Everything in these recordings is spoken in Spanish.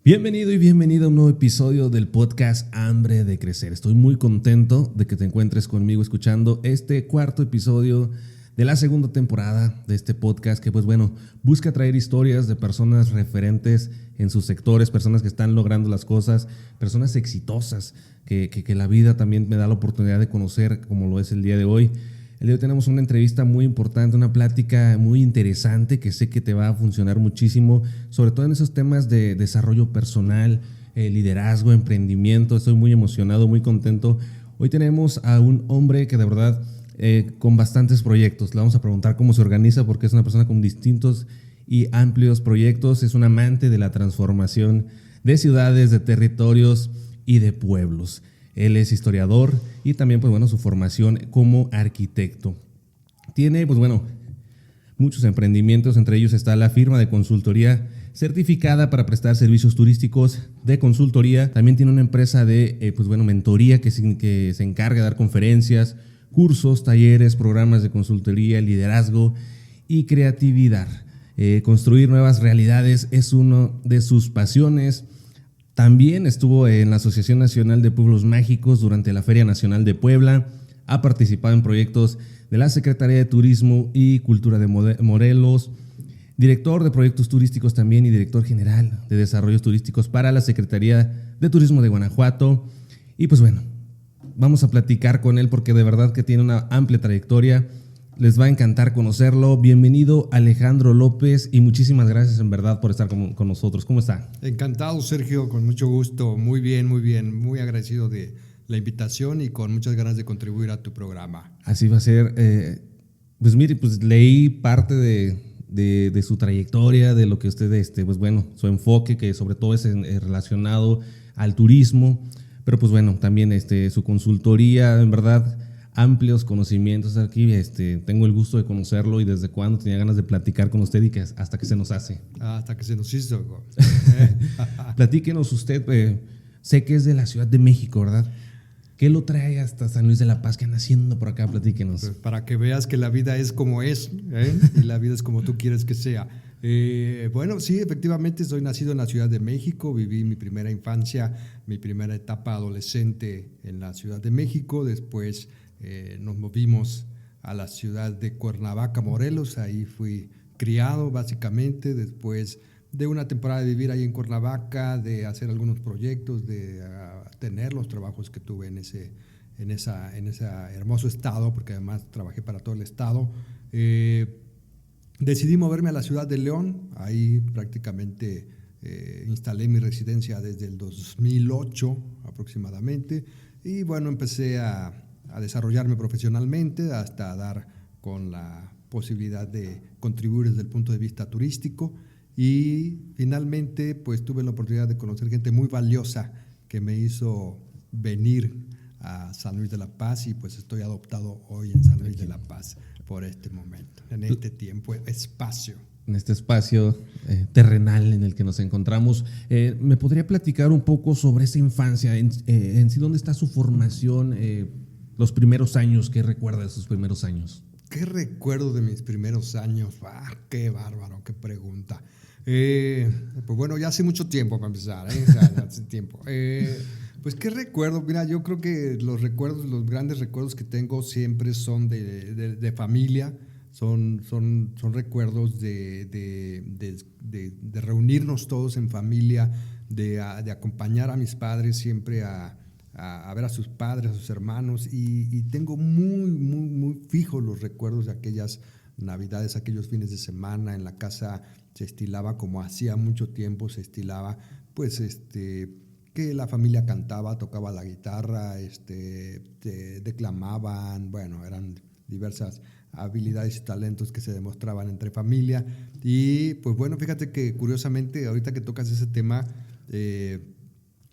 Bienvenido y bienvenida a un nuevo episodio del podcast Hambre de Crecer. Estoy muy contento de que te encuentres conmigo escuchando este cuarto episodio de la segunda temporada de este podcast que, busca traer historias de personas referentes en sus sectores, personas que están logrando las cosas, personas exitosas que la vida también me da la oportunidad de conocer, como lo es el día de hoy. El día de hoy tenemos una entrevista muy importante, una plática muy interesante que sé que te va a funcionar muchísimo, sobre todo en esos temas de desarrollo personal, liderazgo, emprendimiento. Estoy muy emocionado, muy contento. Hoy tenemos a un hombre que de verdad con bastantes proyectos. Le vamos a preguntar cómo se organiza porque es una persona con distintos y amplios proyectos. Es un amante de la transformación de ciudades, de territorios y de pueblos. Él es historiador y también, su formación como arquitecto. Tiene, muchos emprendimientos, entre ellos está la firma de consultoría certificada para prestar servicios turísticos de consultoría. También tiene una empresa de, mentoría que se encarga de dar conferencias, cursos, talleres, programas de consultoría, liderazgo y creatividad. Construir nuevas realidades es una de sus pasiones. También estuvo en la Asociación Nacional de Pueblos Mágicos durante la Feria Nacional de Puebla. Ha participado en proyectos de la Secretaría de Turismo y Cultura de Morelos. Director de proyectos turísticos también y director general de desarrollos turísticos para la Secretaría de Turismo de Guanajuato. Y vamos a platicar con él porque de verdad que tiene una amplia trayectoria. Les va a encantar conocerlo. Bienvenido, Alejandro López, y muchísimas gracias en verdad por estar con nosotros. ¿Cómo está? Encantado, Sergio, con mucho gusto. Muy bien, muy agradecido de la invitación y con muchas ganas de contribuir a tu programa. Así va a ser. Leí parte de su trayectoria, de lo que usted, su enfoque, que sobre todo es relacionado al turismo, pero también su consultoría, en verdad, amplios conocimientos aquí. Tengo el gusto de conocerlo y desde cuando tenía ganas de platicar con usted y que hasta que se nos hace. Hasta que se nos hizo. Platíquenos usted, sé que es de la Ciudad de México, ¿verdad? ¿Qué lo trae hasta San Luis de la Paz? ¿Qué anda haciendo por acá? Platíquenos. Pues para que veas que la vida es como es, y la vida es como tú quieres que sea. Sí, efectivamente soy nacido en la Ciudad de México, viví mi primera infancia, mi primera etapa adolescente en la Ciudad de México, después nos movimos a la ciudad de Cuernavaca, Morelos. Ahí fui criado básicamente, después de una temporada de vivir ahí en Cuernavaca, de hacer algunos proyectos, de tener los trabajos que tuve en ese hermoso estado, porque además trabajé para todo el estado. Decidí moverme a la ciudad de León. Ahí prácticamente instalé mi residencia desde el 2008 aproximadamente, y empecé a desarrollarme profesionalmente hasta dar con la posibilidad de contribuir desde el punto de vista turístico, y finalmente tuve la oportunidad de conocer gente muy valiosa que me hizo venir a San Luis de la Paz, y estoy adoptado hoy en San Luis de la Paz por este momento, en este tiempo, espacio. En este espacio terrenal en el que nos encontramos. ¿Me podría platicar un poco sobre esa infancia? En sí, ¿dónde está su formación? Los primeros años, ¿qué recuerda de sus primeros años? ¿Qué recuerdo de mis primeros años? ¡Qué bárbaro! ¡Qué pregunta! Ya hace mucho tiempo para empezar, hace tiempo. ¿Qué recuerdo? Mira, yo creo que los grandes recuerdos que tengo siempre son de familia, son recuerdos de reunirnos todos en familia, de acompañar a mis padres siempre a ver a sus padres, a sus hermanos, y tengo muy fijos los recuerdos de aquellas navidades, aquellos fines de semana. En la casa se estilaba, como hacía mucho tiempo, se estilaba que la familia cantaba, tocaba la guitarra, declamaban, eran diversas habilidades y talentos que se demostraban entre familia. Y fíjate que curiosamente, ahorita que tocas ese tema,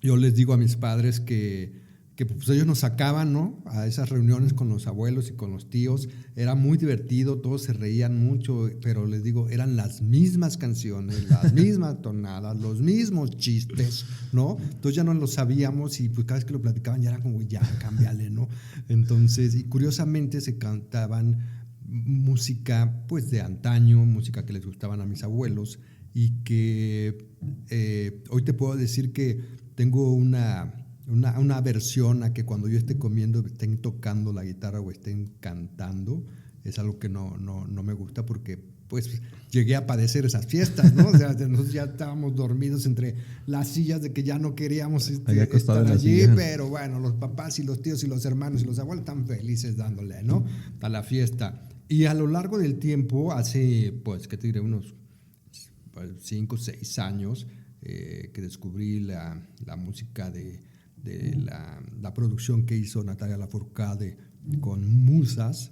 yo les digo a mis padres que ellos nos sacaban, ¿no?, a esas reuniones con los abuelos y con los tíos. Era muy divertido, todos se reían mucho, pero les digo, eran las mismas canciones, las mismas tonadas, los mismos chistes, ¿no? Entonces ya no lo sabíamos, y cada vez que lo platicaban ya era como, ya, cámbiale, ¿no? Entonces, y curiosamente se cantaban música de antaño, música que les gustaban a mis abuelos, y que hoy te puedo decir que tengo una aversión a que cuando yo esté comiendo estén tocando la guitarra o estén cantando. Es algo que no me gusta porque pues llegué a padecer esas fiestas, ¿no? O sea, nosotros ya estábamos dormidos entre las sillas de que ya no queríamos estar allí, pero bueno, los papás y los tíos y los hermanos y los abuelos están felices dándole, ¿no? A la fiesta. Y a lo largo del tiempo, hace, pues, ¿qué te diré? Unos 5 o 6 años que descubrí la música de la producción que hizo Natalia Lafourcade con Musas.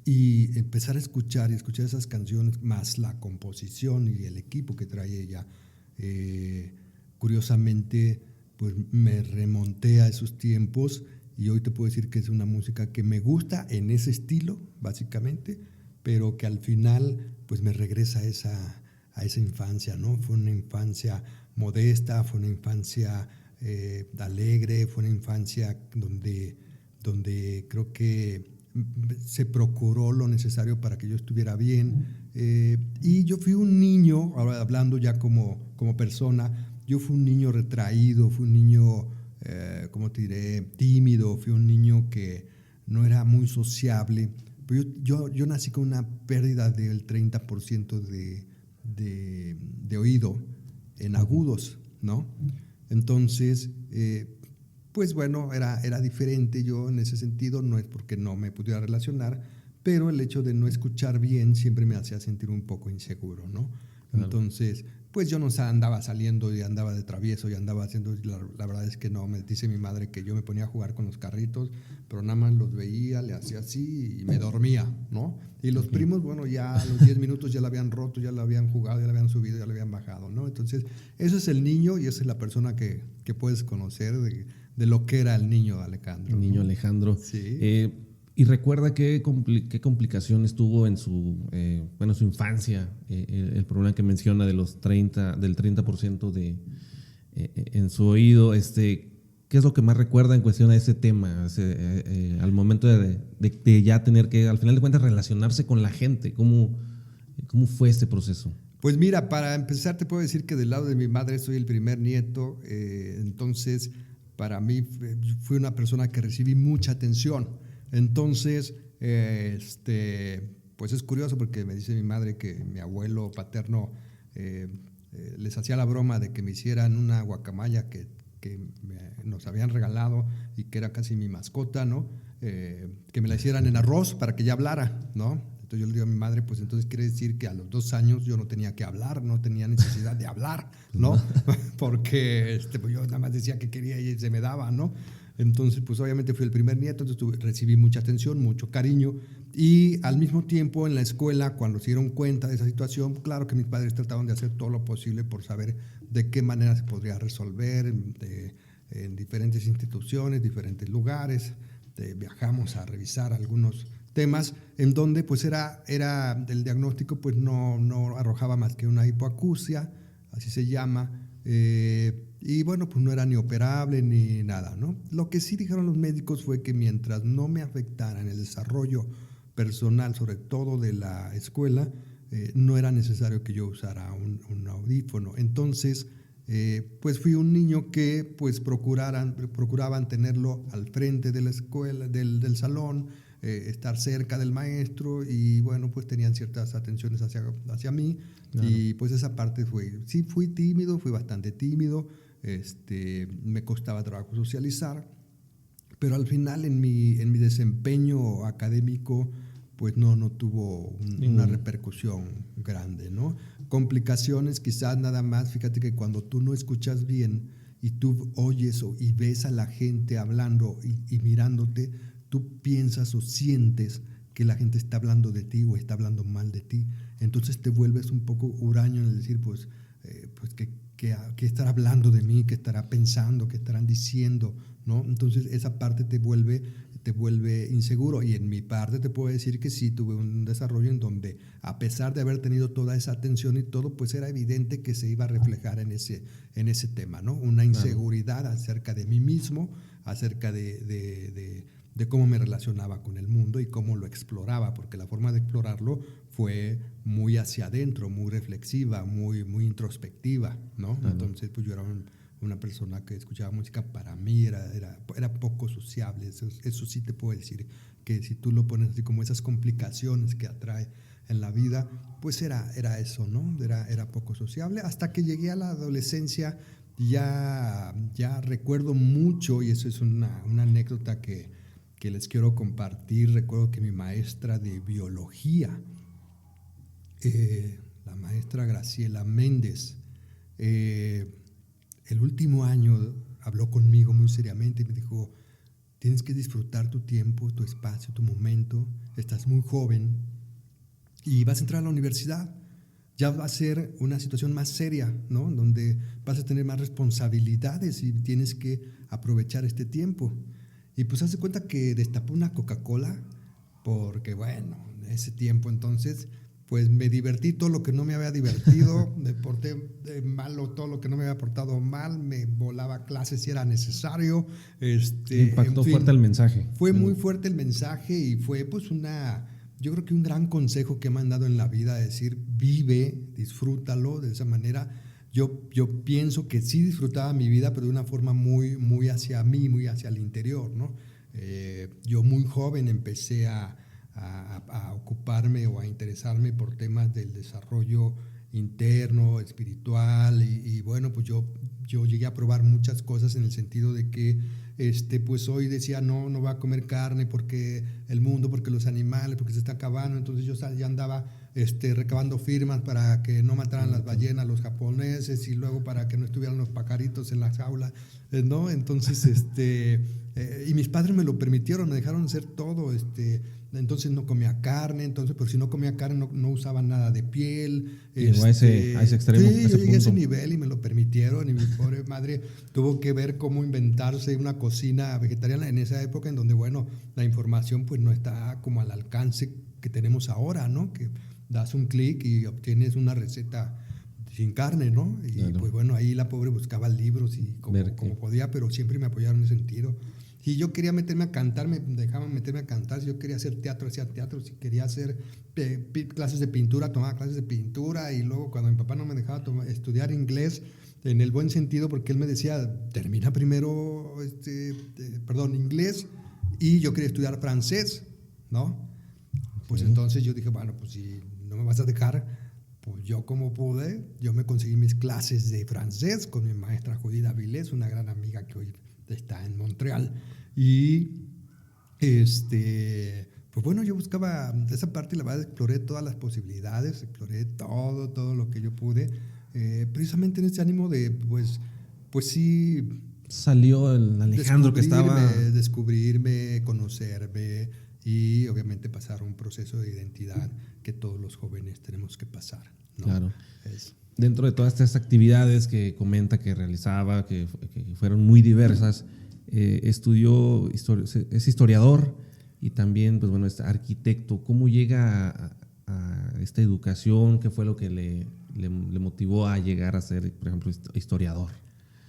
Y empezar a escuchar esas canciones, más la composición y el equipo que trae ella, curiosamente, pues me remonté a esos tiempos y hoy te puedo decir que es una música que me gusta en ese estilo, básicamente, pero que al final pues me regresa a esa infancia, ¿no? Fue una infancia modesta, fue una infancia alegre, fue una infancia donde creo que se procuró lo necesario para que yo estuviera bien, y yo fui un niño, ahora hablando ya como persona, yo fui un niño retraído, fui un niño, ¿cómo te diré?, tímido, fui un niño que no era muy sociable, pero yo nací con una pérdida del 30% de oído en agudos, ¿no? Entonces, pues bueno, era diferente yo en ese sentido, no es porque no me pudiera relacionar, pero el hecho de no escuchar bien siempre me hacía sentir un poco inseguro, ¿no? Claro. Entonces, pues yo no andaba saliendo y andaba de travieso y andaba haciendo, la verdad es que no, me dice mi madre que yo me ponía a jugar con los carritos, pero nada más los veía, le hacía así y me dormía, ¿no? Y los primos, bueno, ya a los 10 minutos ya la habían roto, ya la habían jugado, ya la habían subido, ya la habían bajado, ¿no? Entonces, eso es el niño y esa es la persona que puedes conocer de lo que era el niño Alejandro. El niño Alejandro. Sí. Y recuerda qué complicaciones tuvo en su infancia, el problema que menciona del 30% en su oído. ¿Qué es lo que más recuerda en cuestión a ese tema? Al momento de ya tener que, al final de cuentas, relacionarse con la gente. ¿Cómo fue este proceso? Pues mira, para empezar te puedo decir que del lado de mi madre soy el primer nieto, entonces para mí fui una persona que recibí mucha atención. Entonces, pues es curioso porque me dice mi madre que mi abuelo paterno les hacía la broma de que me hicieran una guacamaya que nos habían regalado y que era casi mi mascota, ¿no? Que me la hicieran en arroz para que ya hablara, ¿no? Entonces yo le digo a mi madre, pues entonces quiere decir que a los 2 años yo no tenía que hablar, no tenía necesidad de hablar, ¿no? Porque pues yo nada más decía que quería y se me daba, ¿no? Entonces, pues obviamente fui el primer nieto, entonces recibí mucha atención, mucho cariño, y al mismo tiempo en la escuela, cuando se dieron cuenta de esa situación, claro que mis padres trataban de hacer todo lo posible por saber de qué manera se podría resolver en diferentes instituciones, diferentes lugares. Viajamos a revisar algunos temas en donde pues era el diagnóstico pues no arrojaba más que una hipoacusia, así se llama, y bueno, pues no era ni operable ni nada, ¿no? Lo que sí dijeron los médicos fue que mientras no me afectara en el desarrollo personal, sobre todo de la escuela, no era necesario que yo usara un audífono. Entonces, pues fui un niño que pues procuraban tenerlo al frente de la escuela, del salón, estar cerca del maestro, y bueno, pues tenían ciertas atenciones hacia mí. Claro. Y pues esa parte fui tímido, fui bastante tímido, me costaba trabajo socializar, pero al final en mi desempeño académico pues no tuvo una repercusión grande, ¿no? Complicaciones quizás nada más, fíjate que cuando tú no escuchas bien y tú oyes y ves a la gente hablando y mirándote, tú piensas o sientes que la gente está hablando de ti o está hablando mal de ti, entonces te vuelves un poco huraño en el decir, pues ¿qué estará hablando de mí? ¿Qué estará pensando? ¿Qué estarán diciendo? ¿No? Entonces esa parte te vuelve inseguro, y en mi parte te puedo decir que sí tuve un desarrollo en donde, a pesar de haber tenido toda esa atención y todo, pues era evidente que se iba a reflejar en ese tema, ¿no? Una inseguridad acerca de mí mismo, acerca de cómo me relacionaba con el mundo y cómo lo exploraba, porque la forma de explorarlo fue muy hacia adentro, muy reflexiva, muy introspectiva, ¿no? Claro. Entonces, pues yo era una persona que escuchaba música, para mí era poco sociable, eso sí te puedo decir, que si tú lo pones así como esas complicaciones que atrae en la vida, pues era eso, ¿no? Era poco sociable, hasta que llegué a la adolescencia. Ya recuerdo mucho, y eso es una anécdota que les quiero compartir. Recuerdo que mi maestra de biología, la maestra Graciela Méndez, el último año habló conmigo muy seriamente y me dijo: tienes que disfrutar tu tiempo, tu espacio, tu momento, estás muy joven y vas a entrar a la universidad. Ya va a ser una situación más seria, ¿no? Donde vas a tener más responsabilidades y tienes que aprovechar este tiempo. Y pues haz de cuenta que destapó una Coca-Cola, porque bueno, ese tiempo entonces, pues me divertí todo lo que no me había divertido, me porté malo todo lo que no me había portado mal, me volaba clases si era necesario. Impactó fuerte el mensaje. Fue muy fuerte el mensaje y fue pues yo creo que un gran consejo que me han dado en la vida, decir, vive, disfrútalo de esa manera. Yo pienso que sí disfrutaba mi vida, pero de una forma muy hacia mí, muy hacia el interior, ¿no? Yo muy joven empecé a ocuparme o a interesarme por temas del desarrollo interno, espiritual, y bueno, pues yo llegué a probar muchas cosas en el sentido de que pues hoy decía no voy a comer carne porque el mundo, porque los animales, porque se está acabando. Entonces yo ya andaba recabando firmas para que no mataran las ballenas los japoneses, y luego para que no estuvieran los pajaritos en las jaulas, ¿no? Entonces y mis padres me lo permitieron, me dejaron hacer todo. Entonces no comía carne, pero si no comía carne no usaba nada de piel. Llegó a ese extremo. Sí, yo llegué a ese nivel y me lo permitieron, y mi pobre madre tuvo que ver cómo inventarse una cocina vegetariana en esa época, en donde, bueno, la información pues no está como al alcance que tenemos ahora, ¿no? Que das un clic y obtienes una receta sin carne, ¿no? Y claro, pues bueno, ahí la pobre buscaba libros y como podía, pero siempre me apoyaron en ese sentido. Si yo quería meterme a cantar, me dejaban meterme a cantar. Si yo quería hacer teatro, hacía teatro. Si quería hacer clases de pintura, tomaba clases de pintura. Y luego, cuando mi papá no me dejaba estudiar inglés, en el buen sentido, porque él me decía, termina primero inglés, y yo quería estudiar francés, ¿no? Pues entonces yo dije, bueno, pues si no me vas a dejar, pues yo como pude, yo me conseguí mis clases de francés con mi maestra Judith Avilés, una gran amiga que hoy está en Montreal. Y pues bueno, yo buscaba esa parte, y la verdad exploré todas las posibilidades, exploré todo lo que yo pude, precisamente en ese ánimo de pues sí, salió el Alejandro que estaba, descubrirme, conocerme, y obviamente pasar un proceso de identidad que todos los jóvenes tenemos que pasar, ¿no? Claro. Dentro de todas estas actividades que comenta que realizaba, que fueron muy diversas, estudió, es historiador y también, pues bueno, es arquitecto. ¿Cómo llega a esta educación? ¿Qué fue lo que le motivó a llegar a ser, por ejemplo, historiador?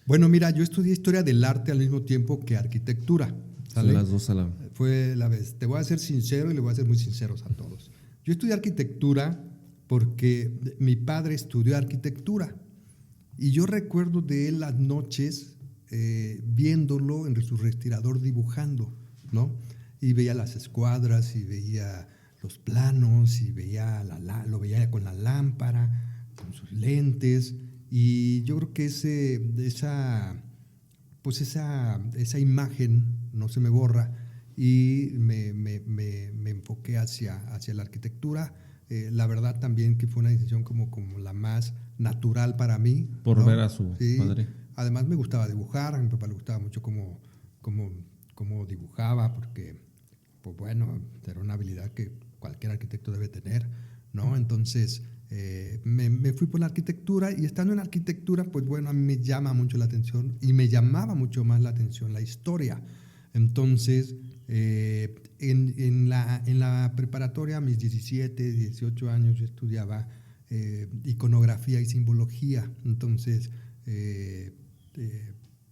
Bueno, mira, yo estudié historia del arte al mismo tiempo que arquitectura. ¿Sale? Las dos a la... Fue la vez. Te voy a ser sincero y le voy a ser muy sinceros a todos. Yo estudié arquitectura porque mi padre estudió arquitectura, y yo recuerdo de él las noches viéndolo en su respirador dibujando, ¿no? Y veía las escuadras y veía los planos y lo veía con la lámpara, con sus lentes, y yo creo que esa imagen no se me borra, y me enfoqué hacia la arquitectura. La verdad también que fue una decisión como la más natural para mí. Por, ¿no?, ver a su padre. Además me gustaba dibujar, a mi papá le gustaba mucho cómo dibujaba, porque pues bueno, era una habilidad que cualquier arquitecto debe tener, ¿no? Entonces me fui por la arquitectura, y estando en arquitectura, pues bueno, a mí me llama mucho la atención, y me llamaba mucho más la atención la historia. Entonces, en la preparatoria, a mis 17, 18 años, yo estudiaba iconografía y simbología. Entonces,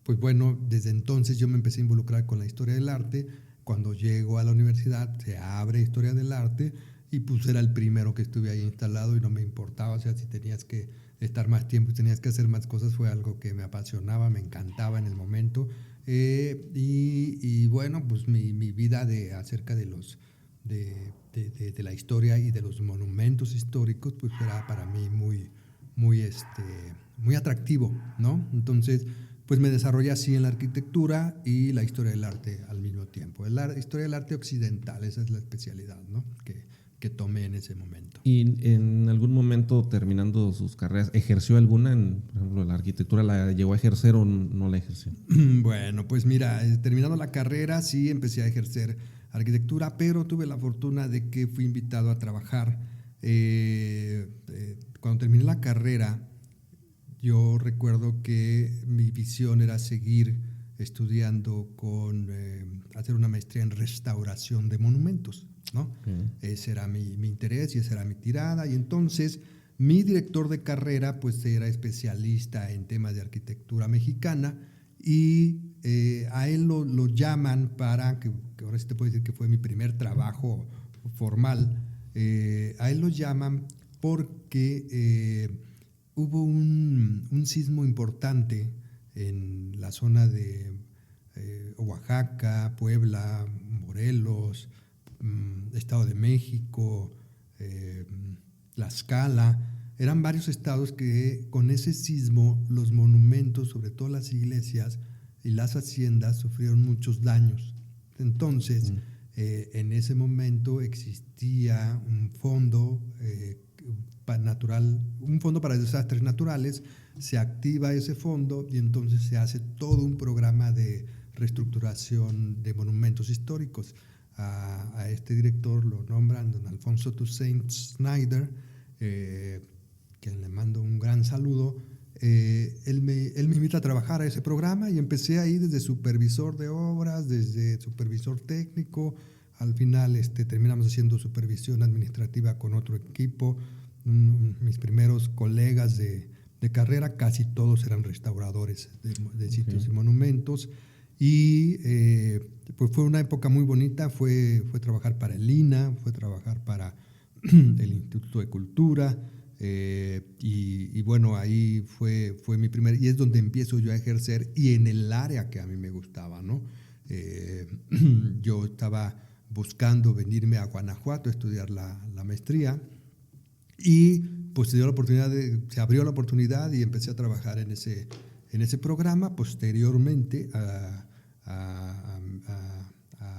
pues bueno, desde entonces yo me empecé a involucrar con la historia del arte. Cuando llego a la universidad, se abre historia del arte, y pues era el primero que estuve ahí instalado y no me importaba, o sea, si tenías que estar más tiempo y tenías que hacer más cosas, fue algo que me apasionaba, me encantaba en el momento. Y bueno, pues mi vida acerca de de la historia y de los monumentos históricos, pues era para mí muy atractivo, ¿no? Entonces, pues me desarrollé así en la arquitectura y la historia del arte al mismo tiempo. La historia del arte occidental, esa es la especialidad, ¿no? Que tomé en ese momento. ¿Y en algún momento, terminando sus carreras, ejerció alguna? Por ejemplo, ¿la arquitectura la llegó a ejercer o no la ejerció? Bueno, pues mira, terminando la carrera sí empecé a ejercer arquitectura, pero tuve la fortuna de que fui invitado a trabajar. Cuando terminé la carrera, yo recuerdo que mi visión era seguir estudiando hacer una maestría en restauración de monumentos, ¿no? Ese era mi interés y esa era mi tirada. Y entonces mi director de carrera pues era especialista en temas de arquitectura mexicana y a él lo llaman que ahora sí te puedo decir que fue mi primer trabajo formal. A él lo llaman porque hubo un sismo importante en la zona de Oaxaca, Puebla, Morelos, Estado de México, Tlaxcala. Eran varios estados que con ese sismo los monumentos, sobre todo las iglesias y las haciendas, sufrieron muchos daños. Entonces, en ese momento existía un fondo natural, un fondo para desastres naturales. Se activa ese fondo y entonces se hace todo un programa de reestructuración de monumentos históricos. A este director lo nombran don Alfonso Toussaint Snyder, que le mando un gran saludo. Él me invita a trabajar a ese programa y empecé ahí desde supervisor de obras, desde supervisor técnico. Al final terminamos haciendo supervisión administrativa con otro equipo. Mis primeros colegas de carrera, casi todos eran restauradores de sitios y monumentos. Y pues fue una época muy bonita, fue trabajar para el INA, fue trabajar para el Instituto de Cultura, y bueno, ahí fue mi primer, y es donde empiezo yo a ejercer y en el área que a mí me gustaba, ¿no? Yo estaba buscando venirme a Guanajuato a estudiar la maestría y pues se abrió la oportunidad y empecé a trabajar en ese programa. Posteriormente a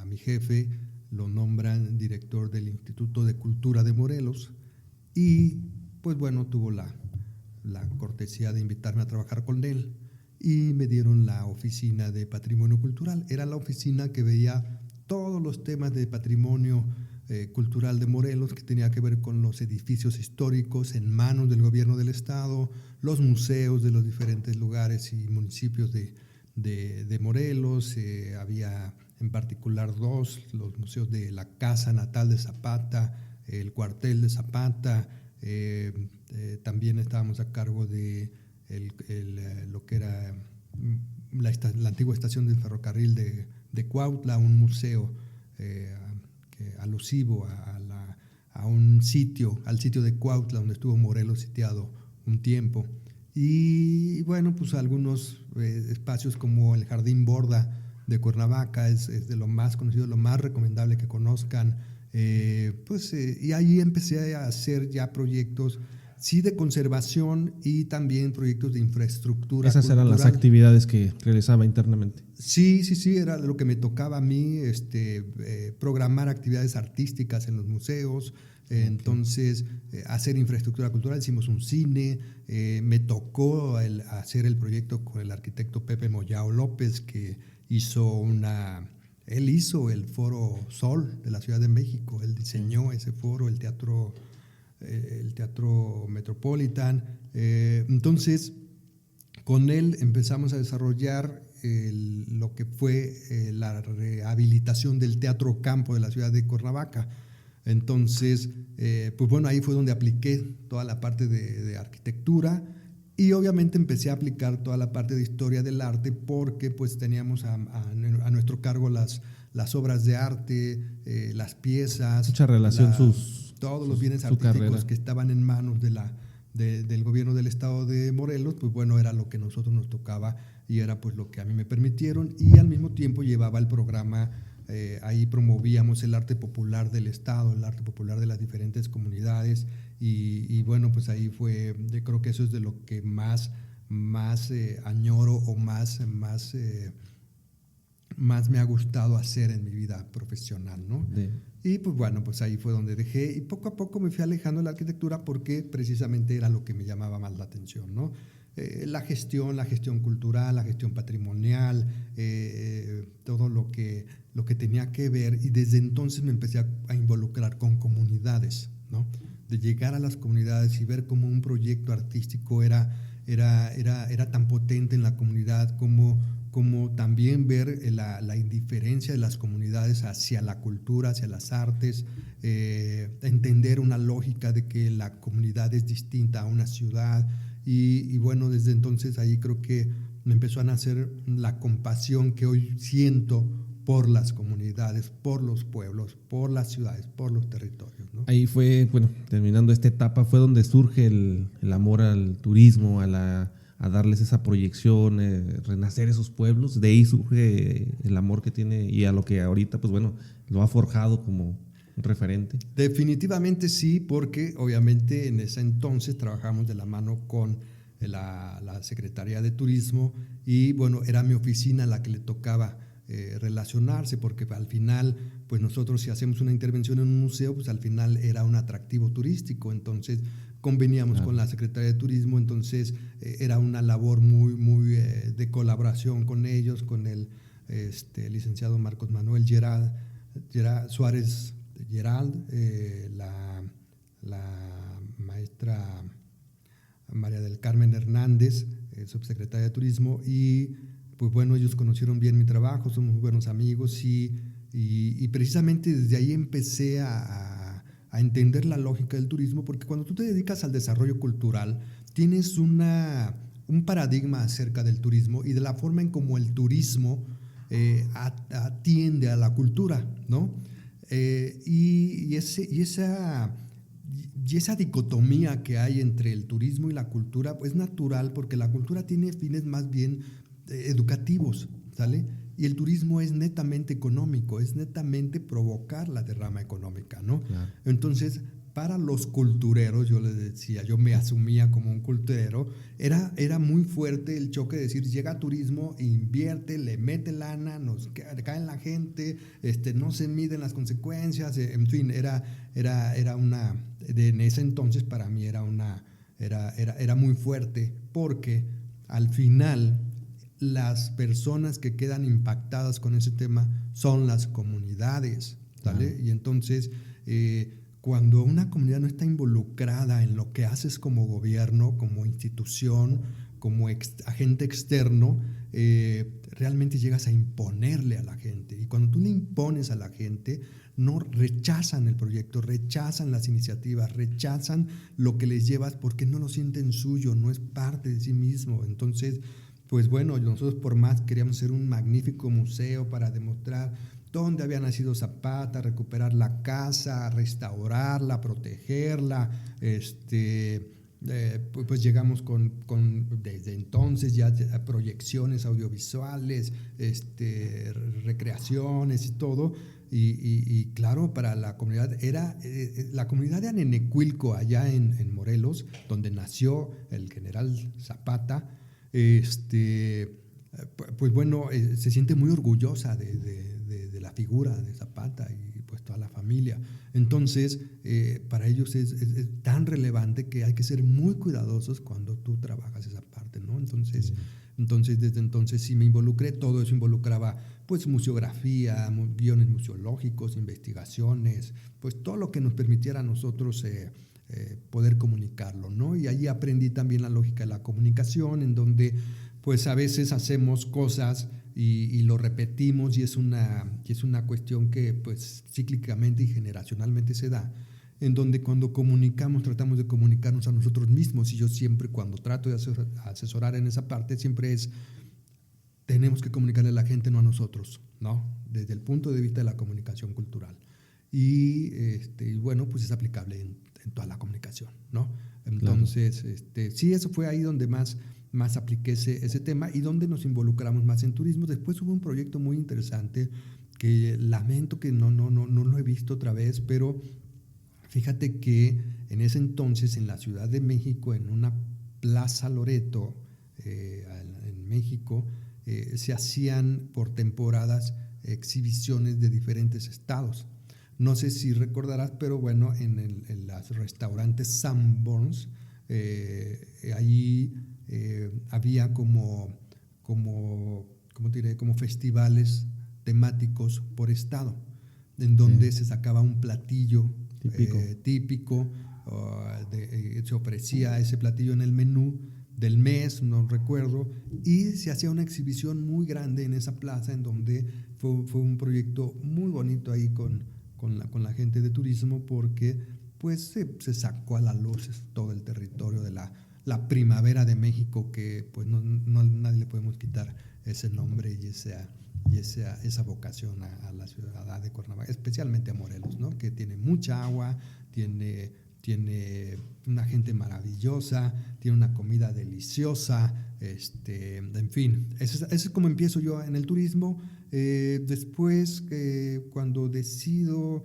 mi jefe lo nombran director del Instituto de Cultura de Morelos y pues bueno, tuvo la cortesía de invitarme a trabajar con él y me dieron la oficina de patrimonio cultural. Era la oficina que veía todos los temas de patrimonio cultural de Morelos, que tenía que ver con los edificios históricos en manos del gobierno del estado, los museos de los diferentes lugares y municipios de Morelos. Había en particular dos, los museos de la Casa Natal de Zapata, el Cuartel de Zapata. También estábamos a cargo de lo que era la antigua estación del ferrocarril de Cuautla, un museo alusivo al sitio de Cuautla donde estuvo Morelos sitiado un tiempo. Y bueno, pues algunos espacios como el Jardín Borda de Cuernavaca es de lo más conocido, lo más recomendable que conozcan. Y ahí empecé a hacer ya proyectos, sí, de conservación y también proyectos de infraestructura. Esas cultural. eran las actividades que realizaba internamente. Sí, era lo que me tocaba a mí, programar actividades artísticas en los museos. Entonces, hacer infraestructura cultural. Hicimos un cine. Me tocó hacer el proyecto con el arquitecto Pepe Moyao López, que él hizo el Foro Sol de la Ciudad de México. Él diseñó ese foro, el Teatro Metropolitan. Entonces, con él empezamos a desarrollar lo que fue la rehabilitación del Teatro Campo de la ciudad de Cuernavaca. Entonces, pues bueno, ahí fue donde apliqué toda la parte de arquitectura y obviamente empecé a aplicar toda la parte de historia del arte porque pues teníamos a nuestro cargo las obras de arte, las piezas. Mucha relación todos los bienes su artísticos carrera que estaban en manos del gobierno del estado de Morelos, pues bueno, era lo que nosotros nos tocaba y era pues lo que a mí me permitieron, y al mismo tiempo llevaba el programa, ahí promovíamos el arte popular del estado, el arte popular de las diferentes comunidades, y bueno, pues ahí fue, yo creo que eso es de lo que más añoro o más me ha gustado hacer en mi vida profesional, ¿no? Y pues bueno, pues ahí fue donde dejé, y poco a poco me fui alejando de la arquitectura porque precisamente era lo que me llamaba más la atención, ¿no? La gestión cultural, la gestión patrimonial, todo lo que tenía que ver, y desde entonces me empecé a involucrar con comunidades, ¿no? De llegar a las comunidades y ver cómo un proyecto artístico era tan potente en la comunidad, como también ver la indiferencia de las comunidades hacia la cultura, hacia las artes, entender una lógica de que la comunidad es distinta a una ciudad, y bueno, desde entonces ahí creo que me empezó a nacer la compasión que hoy siento por las comunidades, por los pueblos, por las ciudades, por los territorios, ¿no? Ahí fue, bueno, terminando esta etapa, fue donde surge el amor al turismo, a darles esa proyección, renacer esos pueblos. De ahí surge el amor que tiene y a lo que ahorita, pues bueno, lo ha forjado como un referente. Definitivamente sí, porque obviamente en ese entonces trabajamos de la mano con la Secretaría de Turismo, y bueno, era mi oficina la que le tocaba relacionarse, porque al final, pues nosotros, si hacemos una intervención en un museo, pues al final era un atractivo turístico, entonces conveníamos con la Secretaría de Turismo, entonces era una labor muy de colaboración con ellos, con el licenciado Marcos Manuel Gerald Suárez Gerald, la maestra María del Carmen Hernández, subsecretaria de Turismo, y pues bueno, ellos conocieron bien mi trabajo, somos muy buenos amigos, y precisamente desde ahí empecé a entender la lógica del turismo, porque cuando tú te dedicas al desarrollo cultural, tienes un paradigma acerca del turismo y de la forma en cómo el turismo atiende a la cultura, ¿no? Y esa dicotomía que hay entre el turismo y la cultura, pues es natural, porque la cultura tiene fines más bien educativos, ¿sale? Y el turismo es netamente económico, es netamente provocar la derrama económica, ¿no? Claro. Entonces, para los cultureros, yo les decía, yo me asumía como un culturero, era muy fuerte el choque de decir, llega turismo, invierte, le mete lana, nos cae en la gente, no se miden las consecuencias, en fin, era una, en ese entonces para mí era muy fuerte, porque al final las personas que quedan impactadas con ese tema son las comunidades, ¿vale? Y entonces, cuando una comunidad no está involucrada en lo que haces como gobierno, como institución, como agente externo, realmente llegas a imponerle a la gente. Y cuando tú le impones a la gente, no rechazan el proyecto, rechazan las iniciativas, rechazan lo que les llevas porque no lo sienten suyo, no es parte de sí mismo. Entonces, pues bueno, nosotros por más queríamos ser un magnífico museo para demostrar dónde había nacido Zapata, recuperar la casa, restaurarla, protegerla, pues llegamos con desde entonces ya proyecciones audiovisuales, recreaciones y todo, y claro, para la comunidad era la comunidad de Anenecuilco, allá en Morelos, donde nació el general Zapata. Pues bueno, se siente muy orgullosa de la figura de Zapata y pues toda la familia. Entonces, para ellos es tan relevante que hay que ser muy cuidadosos cuando tú trabajas esa parte, ¿no? Entonces, desde entonces sí me involucré, todo eso involucraba pues museografía, guiones museológicos, investigaciones, pues todo lo que nos permitiera a nosotros poder comunicarlo, ¿no? Y ahí aprendí también la lógica de la comunicación, en donde pues a veces hacemos cosas y lo repetimos, y es una cuestión que pues cíclicamente y generacionalmente se da, en donde cuando comunicamos tratamos de comunicarnos a nosotros mismos, y yo siempre cuando trato de asesorar en esa parte siempre tenemos que comunicarle a la gente, no a nosotros, ¿no? Desde el punto de vista de la comunicación cultural. y bueno, pues es aplicable en toda la comunicación, ¿no? Entonces, claro. Sí, eso fue ahí donde más apliqué ese tema y donde nos involucramos más en turismo. Después hubo un proyecto muy interesante que lamento que no lo he visto otra vez, pero fíjate que en ese entonces en la Ciudad de México, en una Plaza Loreto, en México, se hacían por temporadas exhibiciones de diferentes estados. No sé si recordarás, pero bueno, en los restaurantes Sanborns, ahí había como te diré, como festivales temáticos por estado, en donde se sacaba un platillo típico se ofrecía ese platillo en el menú del mes, no recuerdo, y se hacía una exhibición muy grande en esa plaza, en donde fue un proyecto muy bonito ahí con la gente de turismo, porque pues se sacó a la luz todo el territorio de la primavera de México, que pues nadie le podemos quitar ese nombre y esa vocación a la ciudad de Cuernavaca, especialmente a Morelos, ¿no? Que tiene mucha agua, tiene una gente maravillosa, tiene una comida deliciosa, en fin, eso es como empiezo yo en el turismo. Después, cuando decido,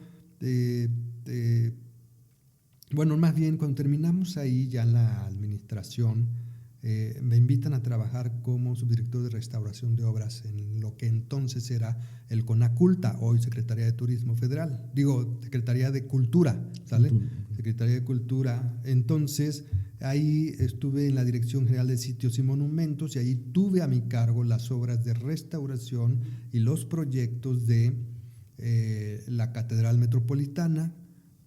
bueno, más bien cuando terminamos ahí ya la administración, me invitan a trabajar como subdirector de restauración de obras en lo que entonces era el CONACULTA, hoy Secretaría de Turismo Federal, Secretaría de Cultura, ¿sale? Secretaría de Cultura. Entonces ahí estuve en la Dirección General de Sitios y Monumentos y ahí tuve a mi cargo las obras de restauración y los proyectos de la Catedral Metropolitana,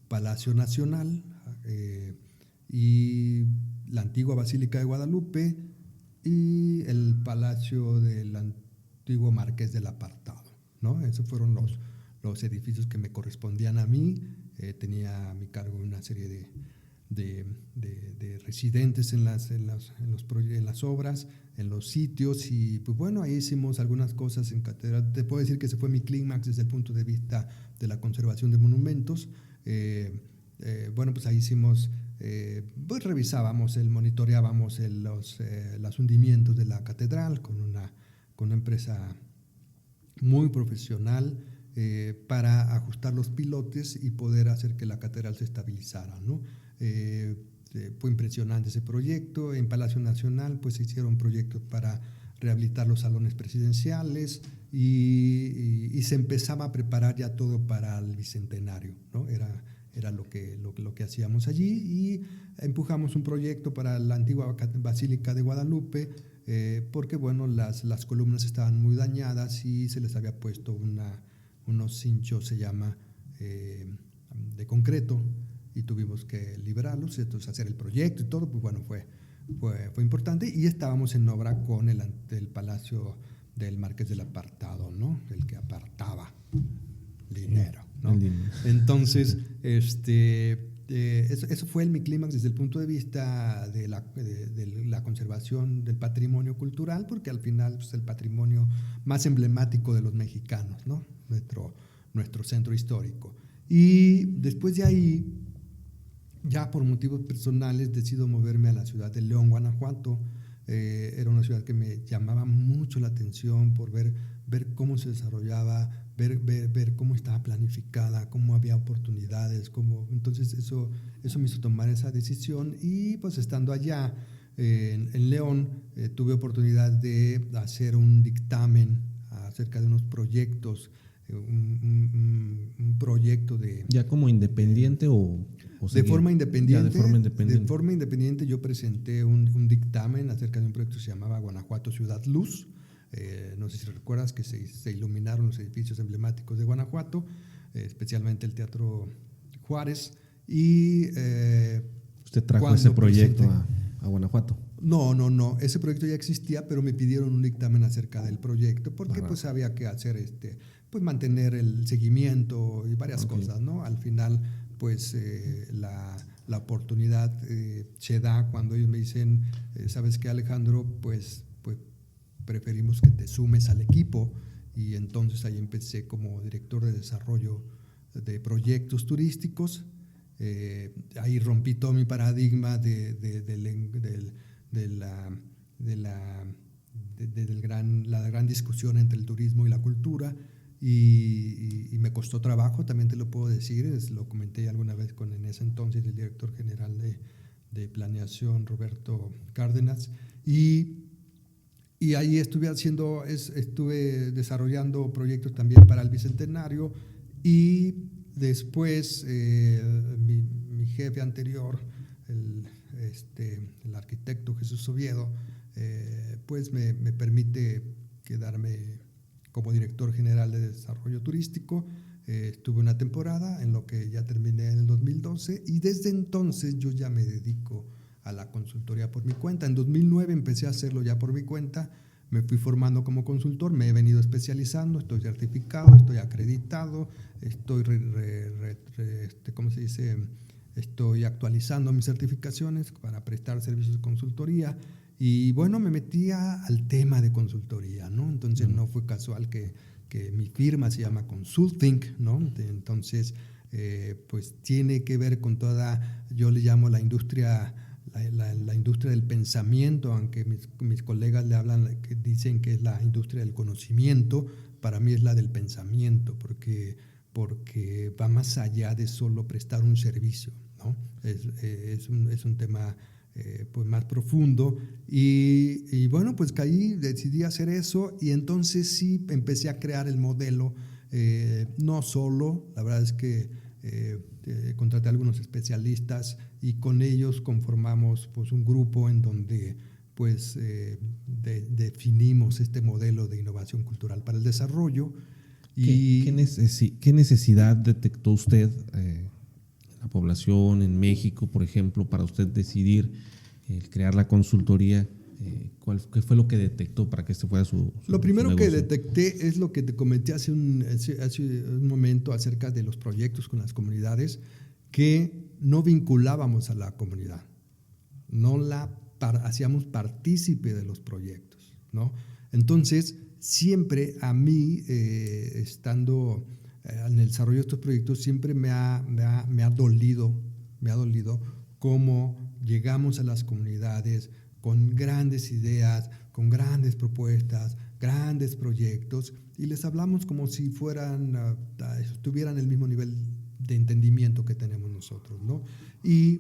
Palacio Nacional, y la antigua Basílica de Guadalupe y el Palacio del antiguo Marqués del Apartado, ¿no? Esos fueron los edificios que me correspondían a mí. Tenía a mi cargo una serie de residentes en las obras, en los sitios, y pues bueno, ahí hicimos algunas cosas en catedral. Te puedo decir que ese fue mi clímax desde el punto de vista de la conservación de monumentos. Bueno, pues ahí hicimos, pues revisábamos, monitoreábamos los hundimientos de la catedral con una empresa muy profesional, para ajustar los pilotes y poder hacer que la catedral se estabilizara, ¿no? Fue impresionante ese proyecto. En Palacio Nacional pues se hicieron proyectos para rehabilitar los salones presidenciales y se empezaba a preparar ya todo para el bicentenario, ¿no? Era lo que hacíamos allí, y empujamos un proyecto para la antigua Basílica de Guadalupe, porque bueno, las columnas estaban muy dañadas y se les había puesto unos cinchos, se llama, de concreto, y tuvimos que liberarlos, entonces hacer el proyecto y todo, pues bueno, fue importante, y estábamos en obra con el Palacio del Marqués del Apartado, ¿no? El que apartaba dinero, ¿no? Entonces, eso fue mi clímax desde el punto de vista de la conservación del patrimonio cultural, porque al final pues, el patrimonio más emblemático de los mexicanos, ¿no? Nuestro centro histórico. Y después de ahí, ya por motivos personales, decido moverme a la ciudad de León, Guanajuato. Era una ciudad que me llamaba mucho la atención por ver cómo se desarrollaba, ver cómo estaba planificada, cómo había oportunidades, entonces eso me hizo tomar esa decisión. Y pues estando allá en León, tuve oportunidad de hacer un dictamen acerca de unos proyectos, un proyecto de... ¿Ya como independiente o de forma independiente? De forma independiente yo presenté un dictamen acerca de un proyecto que se llamaba Guanajuato Ciudad Luz. No sé si recuerdas que se iluminaron los edificios emblemáticos de Guanajuato, especialmente el Teatro Juárez. Y ¿usted trajo ese proyecto a Guanajuato? No, ese proyecto ya existía, pero me pidieron un dictamen acerca del proyecto, porque pues había que hacer pues mantener el seguimiento y varias cosas, ¿no? Al final pues la oportunidad se da cuando ellos me dicen, ¿sabes qué, Alejandro? Pues preferimos que te sumes al equipo, y entonces ahí empecé como director de desarrollo de proyectos turísticos. Ahí rompí todo mi paradigma de la gran discusión entre el turismo y la cultura, y me costó trabajo, también te lo puedo decir, lo comenté alguna vez con en ese entonces el director general de planeación, Roberto Cárdenas, y ahí estuve desarrollando proyectos también para el Bicentenario, y después mi jefe anterior, el arquitecto Jesús Oviedo, pues me permite quedarme como director general de desarrollo turístico. Estuve una temporada en lo que ya terminé en el 2012, y desde entonces yo ya me dedico a la consultoría por mi cuenta. En 2009 empecé a hacerlo ya por mi cuenta, me fui formando como consultor, me he venido especializando, estoy certificado, estoy acreditado, estoy ¿cómo se dice? Estoy actualizando mis certificaciones para prestar servicios de consultoría, y bueno, me metía al tema de consultoría, ¿no? Entonces no fue casual que mi firma se llama Consulting, ¿no? Entonces, pues tiene que ver con toda, yo le llamo la industria, la industria del pensamiento, aunque mis colegas le hablan, que dicen que es la industria del conocimiento, para mí es la del pensamiento, porque va más allá de solo prestar un servicio, ¿no? Es un tema pues más profundo, y bueno, pues decidí hacer eso, y entonces sí empecé a crear el modelo, no solo, la verdad es que contraté a algunos especialistas, y con ellos conformamos pues un grupo en donde pues definimos este modelo de innovación cultural para el desarrollo. ¿Qué necesidad detectó usted en la población, en México, por ejemplo, para usted decidir crear la consultoría? ¿Qué fue lo que detectó para que este fuera su Lo primero negocio? que detecté es lo que te comenté hace un momento acerca de los proyectos con las comunidades, que no vinculábamos a la comunidad, no la hacíamos partícipe de los proyectos, ¿no? Entonces, siempre a mí, estando en el desarrollo de estos proyectos, siempre me ha dolido cómo llegamos a las comunidades con grandes ideas, con grandes propuestas, grandes proyectos, y les hablamos como si tuvieran el mismo nivel de entendimiento que tenemos nosotros, ¿no? Y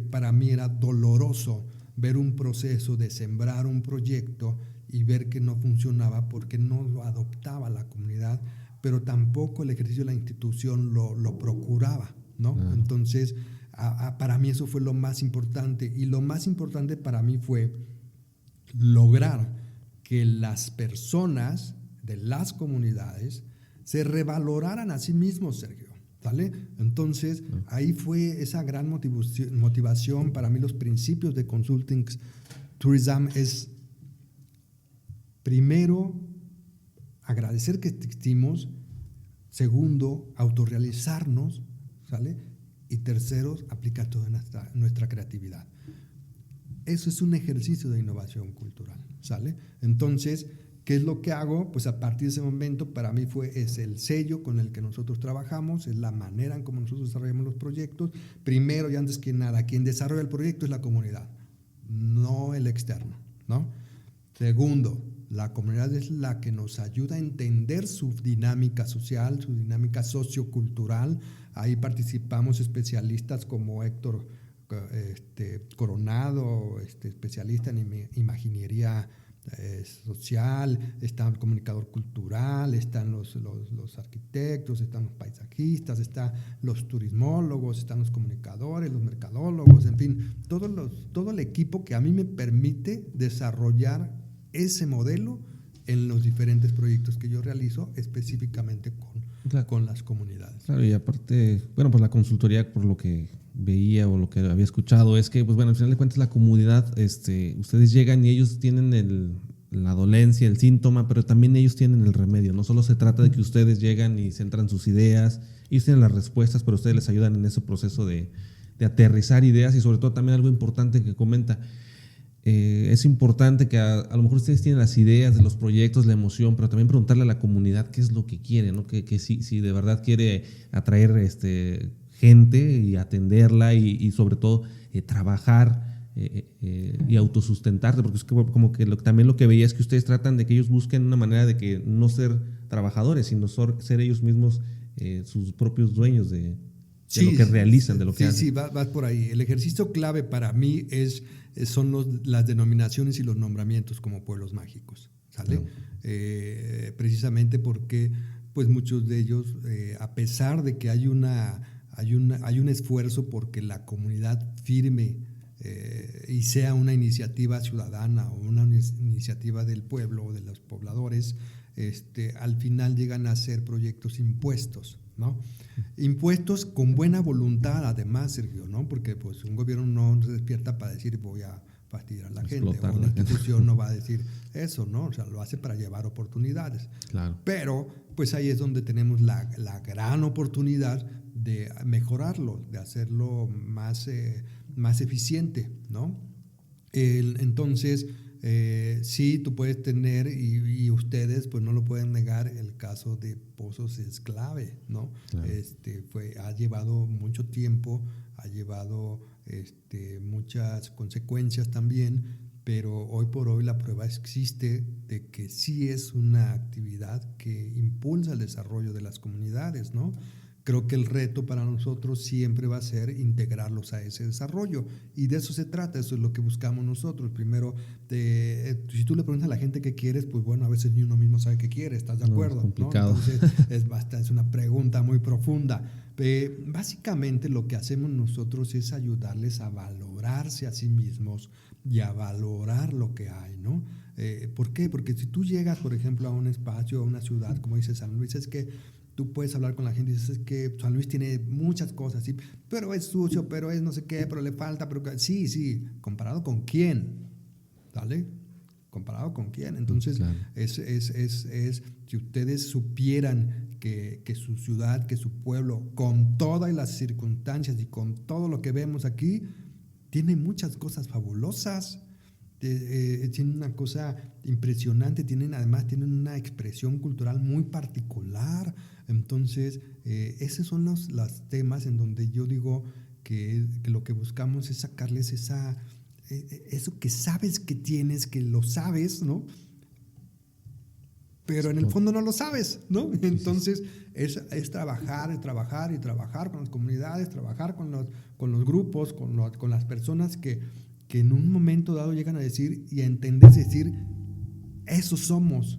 para mí era doloroso ver un proceso de sembrar un proyecto y ver que no funcionaba porque no lo adoptaba la comunidad, pero tampoco el ejercicio de la institución lo procuraba, ¿no? Entonces, para mí eso fue lo más importante, y lo más importante para mí fue lograr que las personas de las comunidades se revaloraran a sí mismos, Sergio, ¿vale? Entonces, ahí fue esa gran motivación. Para mí los principios de Consulting Tourism es, primero, agradecer que existimos; segundo, autorrealizarnos, ¿sale? Y tercero, aplicar toda nuestra creatividad. Eso es un ejercicio de innovación cultural, ¿sale? Entonces, ¿qué es lo que hago? Pues a partir de ese momento, para mí es el sello con el que nosotros trabajamos, es la manera en cómo nosotros desarrollamos los proyectos. Primero y antes que nada, quien desarrolla el proyecto es la comunidad, no el externo, ¿no? Segundo, la comunidad es la que nos ayuda a entender su dinámica social, su dinámica sociocultural. Ahí participamos especialistas como Héctor Coronado, especialista en imaginería social, está el comunicador cultural, están los arquitectos, están los paisajistas, están los turismólogos, están los comunicadores, los mercadólogos, en fin, todo el equipo que a mí me permite desarrollar ese modelo en los diferentes proyectos que yo realizo, específicamente con las comunidades. Claro, y aparte, bueno, pues la consultoría, por lo que veía o lo que había escuchado, es que, pues bueno, al final de cuentas la comunidad, ustedes llegan y ellos tienen la dolencia, el síntoma, pero también ellos tienen el remedio. No solo se trata de que ustedes llegan y centran sus ideas, ellos tienen las respuestas, pero ustedes les ayudan en ese proceso de aterrizar ideas, y sobre todo también algo importante que comenta, es importante que a lo mejor ustedes tienen las ideas de los proyectos, la emoción, pero también preguntarle a la comunidad qué es lo que quiere, ¿no? Que si de verdad quiere atraer gente y atenderla y sobre todo trabajar y autosustentarte, porque es como que también lo que veía es que ustedes tratan de que ellos busquen una manera de que no ser trabajadores, sino ser ellos mismos sus propios dueños de lo que realizan, de lo que hacen. Sí, vas por ahí. El ejercicio clave para mí son las denominaciones y los nombramientos como pueblos mágicos, ¿sale? Claro. Precisamente porque pues muchos de ellos, a pesar de que hay un esfuerzo porque la comunidad firme y sea una iniciativa ciudadana o una iniciativa del pueblo o de los pobladores, al final llegan a ser proyectos impuestos, ¿no? Impuestos con buena voluntad, además, Sergio, ¿no? Porque pues un gobierno no se despierta para decir voy a fastidiar a la gente, o una institución no va a decir eso, ¿no? O sea, lo hace para llevar oportunidades. Claro. Pero pues ahí es donde tenemos la gran oportunidad de mejorarlo, de hacerlo más eficiente, ¿no? Entonces, sí, tú puedes tener, y ustedes pues no lo pueden negar, el caso de Pozos es clave, ¿no? Claro. Ha llevado mucho tiempo, ha llevado muchas consecuencias también, pero hoy por hoy la prueba existe de que sí es una actividad que impulsa el desarrollo de las comunidades, ¿no? Creo que el reto para nosotros siempre va a ser integrarlos a ese desarrollo, y de eso se trata, eso es lo que buscamos nosotros. Primero, si tú le preguntas a la gente qué quieres, pues bueno, a veces ni uno mismo sabe qué quiere, ¿estás de acuerdo? No, es complicado. ¿No? Entonces es una pregunta muy profunda. Básicamente lo que hacemos nosotros es ayudarles a valorarse a sí mismos y a valorar lo que hay, ¿no? ¿Por qué? Porque si tú llegas, por ejemplo, a un espacio, a una ciudad, como dice San Luis, es que tú puedes hablar con la gente y dices que San Luis tiene muchas cosas, ¿sí? Pero es sucio, pero es no sé qué, pero le falta, pero sí, ¿comparado con quién? ¿Vale? ¿Comparado con quién? Entonces, claro. Si ustedes supieran que su ciudad, que su pueblo, con todas las circunstancias y con todo lo que vemos aquí, tiene muchas cosas fabulosas. Tienen una cosa impresionante, además tienen una expresión cultural muy particular. Entonces, esos son los temas en donde yo digo que lo que buscamos es sacarles eso que sabes que tienes, que lo sabes, ¿no? Pero en el fondo no lo sabes, ¿no? Entonces, es trabajar con las comunidades, trabajar con los grupos, con las personas que en un momento dado llegan a decir y a entenderse, decir, eso somos.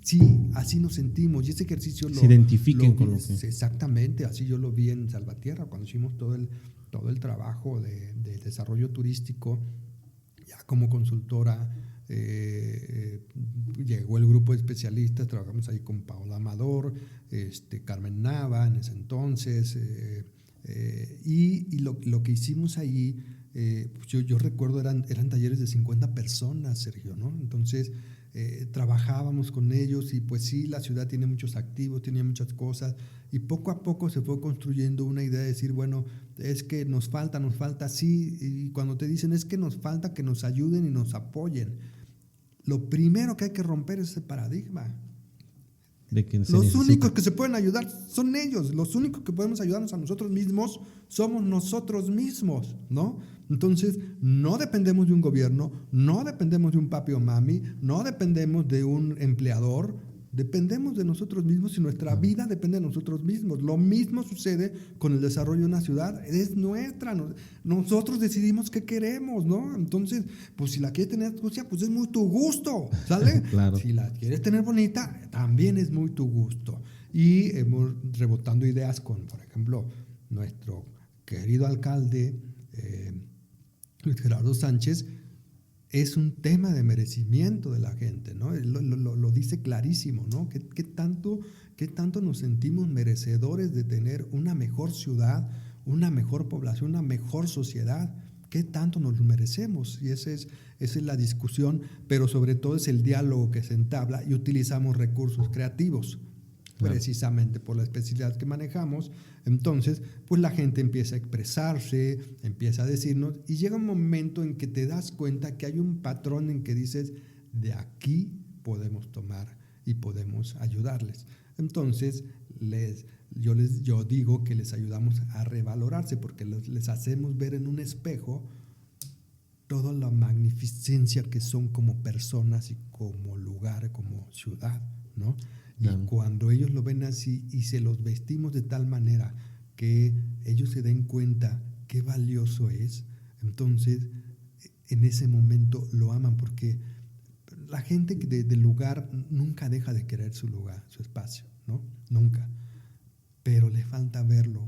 Sí, así nos sentimos. Y ese ejercicio se identifiquen con lo que... Exactamente, así yo lo vi en Salvatierra, cuando hicimos todo el trabajo de desarrollo turístico, ya como consultora, llegó el grupo de especialistas, trabajamos ahí con Paola Amador, Carmen Nava en ese entonces, y lo que hicimos ahí, yo recuerdo eran talleres de 50 personas, Sergio, ¿no? Entonces trabajábamos con ellos, y pues sí, la ciudad tiene muchos activos, tiene muchas cosas, y poco a poco se fue construyendo una idea de decir, bueno, es que nos falta, sí, y cuando te dicen es que nos falta, que nos ayuden y nos apoyen, lo primero que hay que romper es ese paradigma. Los únicos que se pueden ayudar son ellos, los únicos que podemos ayudarnos a nosotros mismos somos nosotros mismos, ¿no? Entonces, no dependemos de un gobierno, no dependemos de un papi o mami, no dependemos de un empleador, dependemos de nosotros mismos, y nuestra vida depende de nosotros mismos. Lo mismo sucede con el desarrollo de una ciudad, es nuestra, nosotros decidimos qué queremos, ¿no? Entonces, pues si la quieres tener sucia, pues es muy tu gusto, ¿sale? Claro. Si la quieres tener bonita, también es muy tu gusto. Y hemos rebotando ideas con, por ejemplo, nuestro querido alcalde, Luis Gerardo Sánchez. Es un tema de merecimiento de la gente, ¿no? Lo dice clarísimo, ¿no? ¿Qué tanto nos sentimos merecedores de tener una mejor ciudad, una mejor población, una mejor sociedad? ¿Qué tanto nos lo merecemos? Y esa es la discusión, pero sobre todo es el diálogo que se entabla, y utilizamos recursos creativos. Claro. precisamente por la especialidad que manejamos. Entonces, pues la gente empieza a expresarse, empieza a decirnos, y llega un momento en que te das cuenta que hay un patrón en que dices, de aquí podemos tomar y podemos ayudarles. Entonces, yo digo que les ayudamos a revalorarse, porque les hacemos ver en un espejo toda la magnificencia que son como personas y como lugar, como ciudad, ¿no? Claro. Y cuando ellos lo ven así y se los vestimos de tal manera que ellos se den cuenta qué valioso es, entonces en ese momento lo aman, porque la gente del lugar nunca deja de querer su lugar, su espacio, ¿no? Nunca. Pero le falta verlo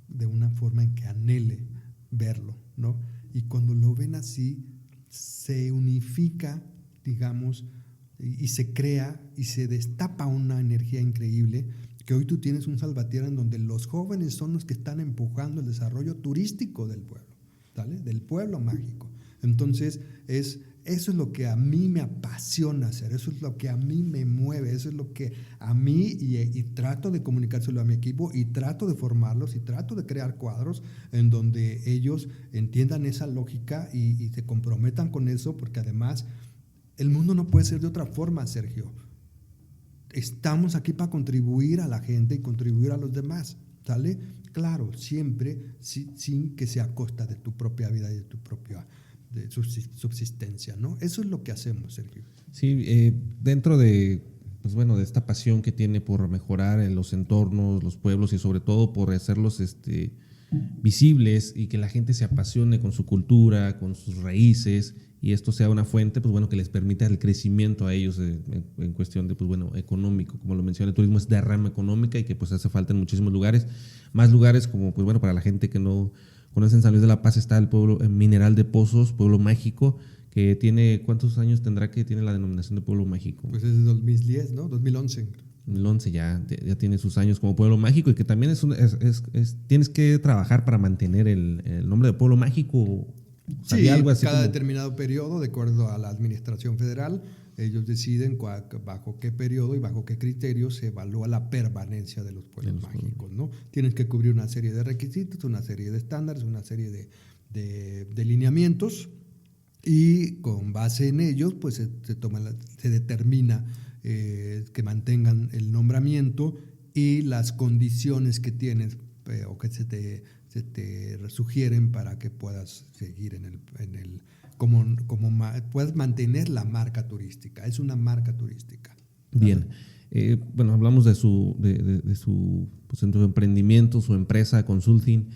de una forma en que anhele verlo, ¿no? Y cuando lo ven así, se unifica, digamos, y se crea y se destapa una energía increíble, que hoy tú tienes un Salvatierra en donde los jóvenes son los que están empujando el desarrollo turístico del pueblo, ¿vale? Del pueblo mágico. Entonces, eso es lo que a mí me apasiona hacer, eso es lo que a mí me mueve, eso es lo que a mí, y trato de comunicárselo a mi equipo, y trato de formarlos, y trato de crear cuadros en donde ellos entiendan esa lógica y se comprometan con eso, porque además el mundo no puede ser de otra forma, Sergio. Estamos aquí para contribuir a la gente y contribuir a los demás, ¿sale? Claro, siempre sin que sea a costa de tu propia vida y de tu propia de subsistencia, ¿no? Eso es lo que hacemos, Sergio. Sí, dentro de, pues bueno, de esta pasión que tiene por mejorar los entornos, los pueblos y sobre todo por hacerlos visibles y que la gente se apasione con su cultura, con sus raíces, y esto sea una fuente, pues bueno, que les permita el crecimiento a ellos en cuestión de, pues bueno, económico. Como lo mencioné, el turismo es de rama económica y que pues hace falta en muchísimos lugares. Más lugares como, pues bueno, para la gente que no conoce, en San Luis de la Paz está el pueblo Mineral de Pozos, pueblo mágico, que tiene, ¿cuántos años tendrá que tiene la denominación de pueblo mágico? Pues es de 2010, ¿no? 2011. 2011 ya tiene sus años como pueblo mágico, y que también tienes que trabajar para mantener el nombre de pueblo mágico. Sí, Algo así cada como determinado periodo, de acuerdo a la administración federal, ellos deciden bajo qué periodo y bajo qué criterios se evalúa la permanencia de los pueblos mágicos, ¿no? Tienes que cubrir una serie de requisitos, una serie de estándares, una serie de lineamientos, y con base en ellos pues se determina que mantengan el nombramiento y las condiciones que tienes o que se te sugieren para que puedas seguir puedas mantener la marca turística. Es una marca turística. Bien. Bueno, hablamos de su pues, en su emprendimiento, su empresa, consulting.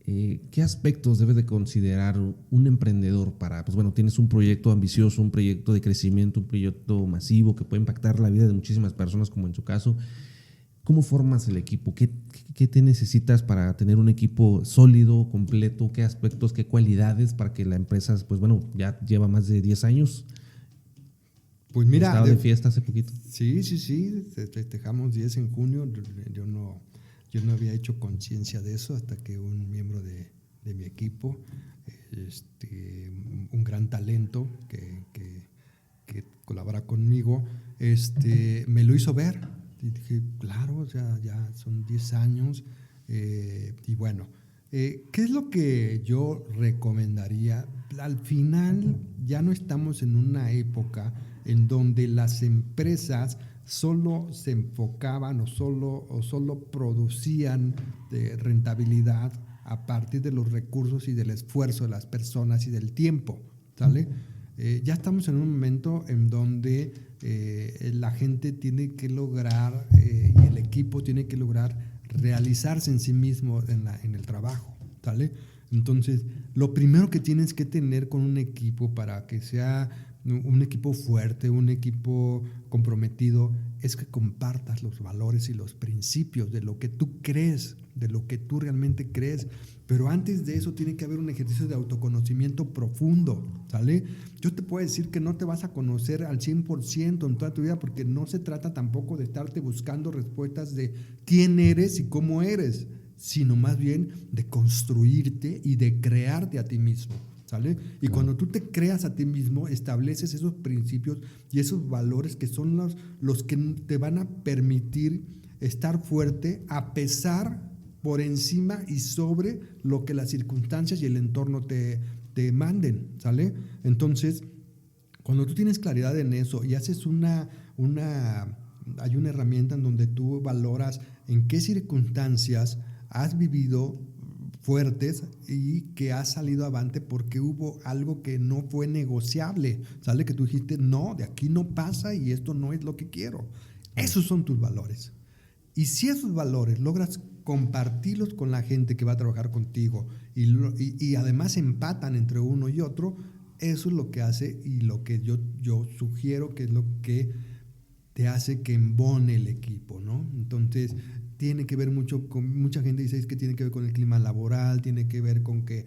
¿Qué aspectos debe de considerar un emprendedor para, pues bueno, tienes un proyecto ambicioso, un proyecto de crecimiento, un proyecto masivo que puede impactar la vida de muchísimas personas, como en su caso? ¿Cómo formas el equipo? ¿Qué te necesitas para tener un equipo sólido, completo? ¿Qué aspectos, qué cualidades para que la empresa, pues bueno, ya lleva más de 10 años? Pues mira, estaba de fiesta hace poquito. Sí, festejamos 10 en junio. Yo no había hecho conciencia de eso hasta que un miembro de mi equipo, un gran talento que colabora conmigo, me lo hizo ver. Y dije, claro, ya son 10 años. Y bueno, ¿qué es lo que yo recomendaría? Al final ya no estamos en una época en donde las empresas solo se enfocaban o solo producían rentabilidad a partir de los recursos y del esfuerzo de las personas y del tiempo, ¿sale? Ya estamos en un momento en donde la gente tiene que lograr y el equipo tiene que lograr realizarse en sí mismo en el trabajo, ¿sale? Entonces, lo primero que tienes que tener con un equipo para que sea un equipo fuerte, un equipo comprometido, es que compartas los valores y los principios de lo que tú crees, de lo que tú realmente crees. Pero antes de eso tiene que haber un ejercicio de autoconocimiento profundo, ¿sale? Yo te puedo decir que no te vas a conocer al 100% en toda tu vida, porque no se trata tampoco de estarte buscando respuestas de quién eres y cómo eres, sino más bien de construirte y de crearte a ti mismo, ¿sale? Y cuando tú te creas a ti mismo, estableces esos principios y esos valores que son los que te van a permitir estar fuerte a pesar, por encima y sobre lo que las circunstancias y el entorno te manden, ¿sale? Entonces, cuando tú tienes claridad en eso y haces hay una herramienta en donde tú valoras en qué circunstancias has vivido fuertes y que has salido avante porque hubo algo que no fue negociable, ¿sale? Que tú dijiste, no, de aquí no pasa y esto no es lo que quiero. Esos son tus valores. Y si esos valores logras compartirlos con la gente que va a trabajar contigo y además empatan entre uno y otro, eso es lo que hace y lo que yo sugiero que es lo que te hace que embone el equipo, ¿no? Entonces, tiene que ver mucho con, mucha gente dice que tiene que ver con el clima laboral, tiene que ver con que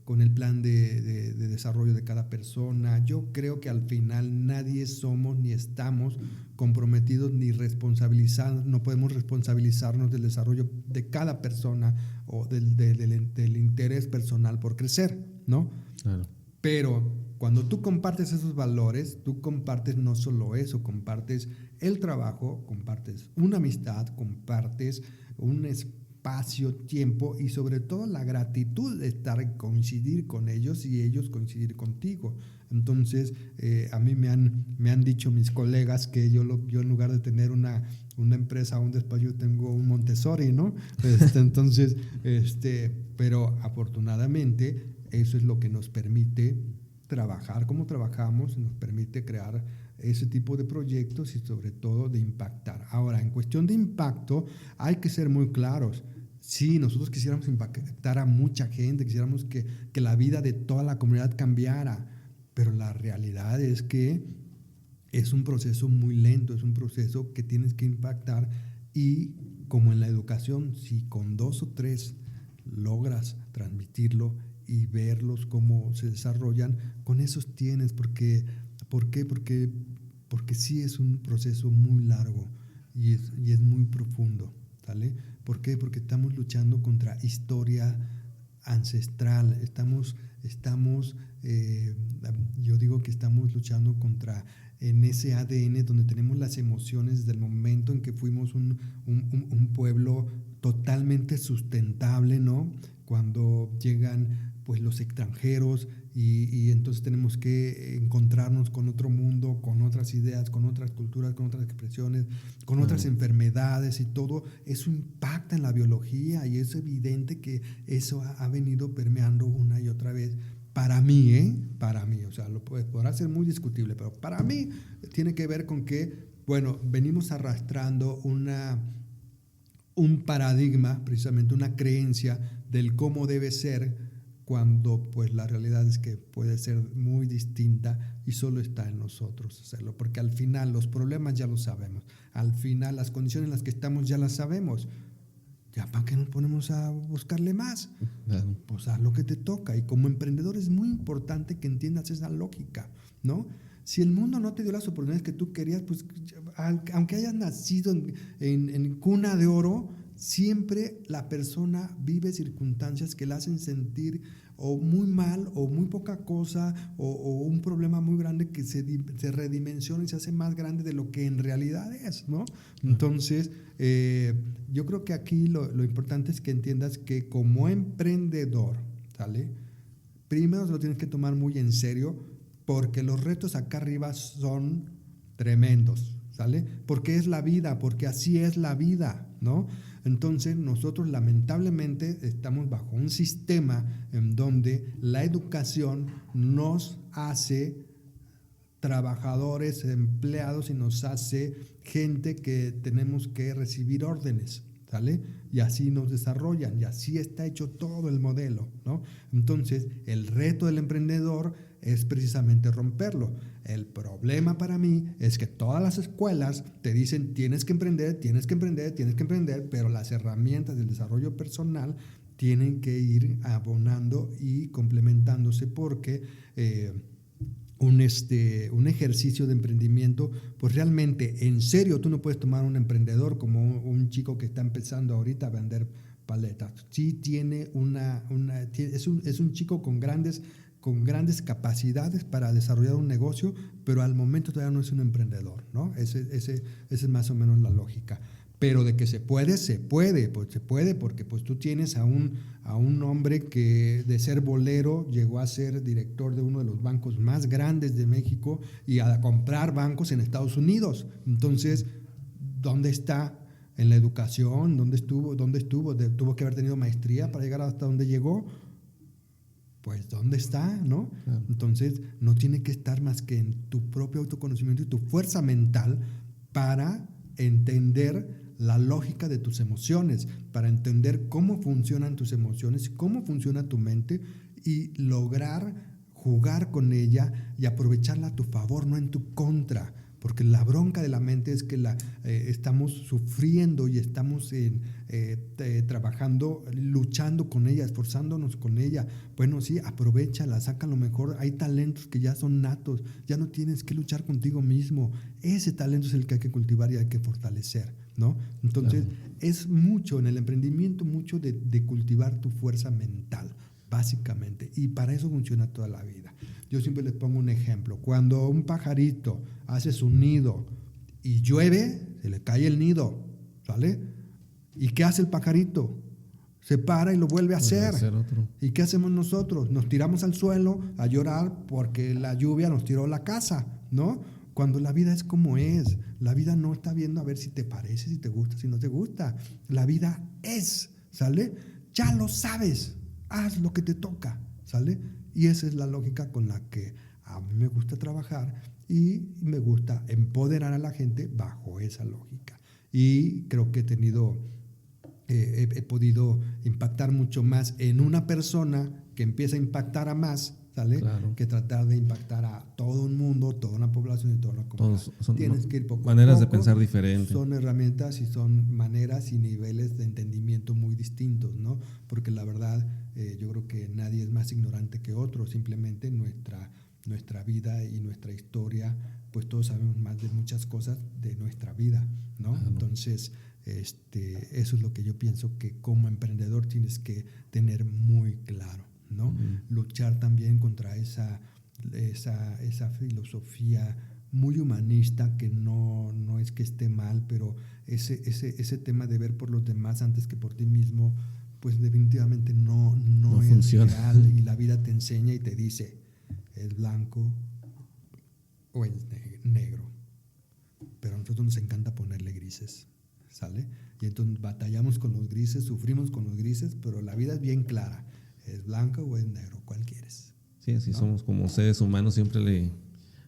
con el plan de desarrollo de cada persona. Yo creo que al final nadie somos ni estamos comprometidos ni responsabilizados, no podemos responsabilizarnos del desarrollo de cada persona o del interés personal por crecer, ¿no? Claro. Pero cuando tú compartes esos valores, tú compartes no solo eso, compartes el trabajo, compartes una amistad, compartes un espacio, tiempo y sobre todo la gratitud de coincidir con ellos y ellos coincidir contigo. Entonces, a mí me han dicho mis colegas que yo en lugar de tener una empresa, un despacho, tengo un Montessori, ¿no? Entonces, pero afortunadamente eso es lo que nos permite trabajar como trabajamos, nos permite crear ese tipo de proyectos y sobre todo de impactar. Ahora, en cuestión de impacto, hay que ser muy claros. Sí, nosotros quisiéramos impactar a mucha gente, quisiéramos que la vida de toda la comunidad cambiara, pero la realidad es que es un proceso muy lento, es un proceso que tienes que impactar y como en la educación, si con 2 o 3 logras transmitirlo y verlos cómo se desarrollan, con esos tienes, ¿por qué? Porque sí es un proceso muy largo y es muy profundo, ¿sale? ¿Por qué? Porque estamos luchando contra historia ancestral, yo digo que estamos luchando contra en ese ADN donde tenemos las emociones desde el momento en que fuimos un pueblo totalmente sustentable, ¿no? Cuando llegan pues los extranjeros y entonces tenemos que encontrarnos con otro mundo, con otras ideas, con otras culturas, con otras expresiones, con otras enfermedades y todo eso impacta en la biología y es evidente que eso ha venido permeando una y otra vez. Para mí, o sea, podrá ser muy discutible, pero para mí tiene que ver con que, bueno, venimos arrastrando un paradigma, precisamente una creencia del cómo debe ser, cuando pues la realidad es que puede ser muy distinta y solo está en nosotros hacerlo, porque al final los problemas ya los sabemos, al final las condiciones en las que estamos ya las sabemos, ya para qué nos ponemos a buscarle más, pues haz lo que te toca. Y como emprendedor es muy importante que entiendas esa lógica, ¿no? Si el mundo no te dio las oportunidades que tú querías, pues aunque hayas nacido en cuna de oro, siempre la persona vive circunstancias que la hacen sentir o muy mal o muy poca cosa o un problema muy grande que se redimensiona y se hace más grande de lo que en realidad es, ¿no? Entonces, yo creo que aquí lo importante es que entiendas que como emprendedor, ¿sale? Primero lo tienes que tomar muy en serio porque los retos acá arriba son tremendos, ¿sale? Porque es la vida, porque así es la vida, ¿no? Entonces nosotros lamentablemente estamos bajo un sistema en donde la educación nos hace trabajadores, empleados y nos hace gente que tenemos que recibir órdenes, ¿sale? Y así nos desarrollan y así está hecho todo el modelo, ¿no? Entonces el reto del emprendedor es precisamente romperlo. El problema para mí es que todas las escuelas te dicen tienes que emprender, tienes que emprender, tienes que emprender, pero las herramientas del desarrollo personal tienen que ir abonando y complementándose porque un ejercicio de emprendimiento, pues realmente en serio tú no puedes tomar un emprendedor como un chico que está empezando ahorita a vender paletas. Sí tiene es un chico con grandes capacidades para desarrollar un negocio, pero al momento todavía no es un emprendedor, ¿no? Ese es más o menos la lógica. Pero de que se puede, pues se puede, porque pues tú tienes a un hombre que de ser bolero llegó a ser director de uno de los bancos más grandes de México y a comprar bancos en Estados Unidos. Entonces, ¿dónde está en la educación? ¿Dónde estuvo? ¿Tuvo que haber tenido maestría para llegar hasta donde llegó? Pues, ¿dónde está? ¿No? Claro. Entonces, no tiene que estar más que en tu propio autoconocimiento y tu fuerza mental para entender la lógica de tus emociones, para entender cómo funcionan tus emociones, cómo funciona tu mente y lograr jugar con ella y aprovecharla a tu favor, no en tu contra. Porque la bronca de la mente es que estamos sufriendo y estamos trabajando, luchando con ella, esforzándonos con ella. Bueno, sí, aprovéchala, saca lo mejor. Hay talentos que ya son natos, ya no tienes que luchar contigo mismo. Ese talento es el que hay que cultivar y hay que fortalecer, ¿no? Entonces, es mucho en el emprendimiento, mucho de cultivar tu fuerza mental, básicamente. Y para eso funciona toda la vida. Yo siempre les pongo un ejemplo. Cuando un pajarito hace su nido y llueve, se le cae el nido, ¿sale? ¿Y qué hace el pajarito? Se para y lo vuelve a hacer. Otro. ¿Y qué hacemos nosotros? Nos tiramos al suelo a llorar porque la lluvia nos tiró la casa, ¿no? Cuando la vida es como es. La vida no está viendo a ver si te parece, si te gusta, si no te gusta. La vida es, ¿sale? Ya lo sabes. Haz lo que te toca, ¿sale? Y esa es la lógica con la que a mí me gusta trabajar y me gusta empoderar a la gente bajo esa lógica. Y creo que he podido impactar mucho más en una persona que empieza a impactar a más, ¿sale? Claro. Que tratar de impactar a todo un mundo, toda una población y toda una comunidad. Todos son Tienes que ir poco maneras a poco. de pensar diferentes. Son herramientas y son maneras y niveles de entendimiento muy distintos, ¿no? Porque la verdad, yo creo que nadie es más ignorante que otro. Simplemente nuestra vida y nuestra historia, pues todos sabemos más de muchas cosas de nuestra vida, ¿no? Claro. Entonces, eso es lo que yo pienso que como emprendedor tienes que tener muy claro, ¿no? Luchar también contra esa filosofía muy humanista que no es que esté mal, pero ese tema de ver por los demás antes que por ti mismo, pues definitivamente no es funciona. real, y la vida te enseña y te dice, es blanco o es negro, pero a nosotros nos encanta ponerle grises, ¿sale? Y entonces batallamos con los grises, sufrimos con los grises, pero la vida es bien clara, es blanco o es negro, ¿cuál quieres? Sí, así ¿No? somos como seres humanos, siempre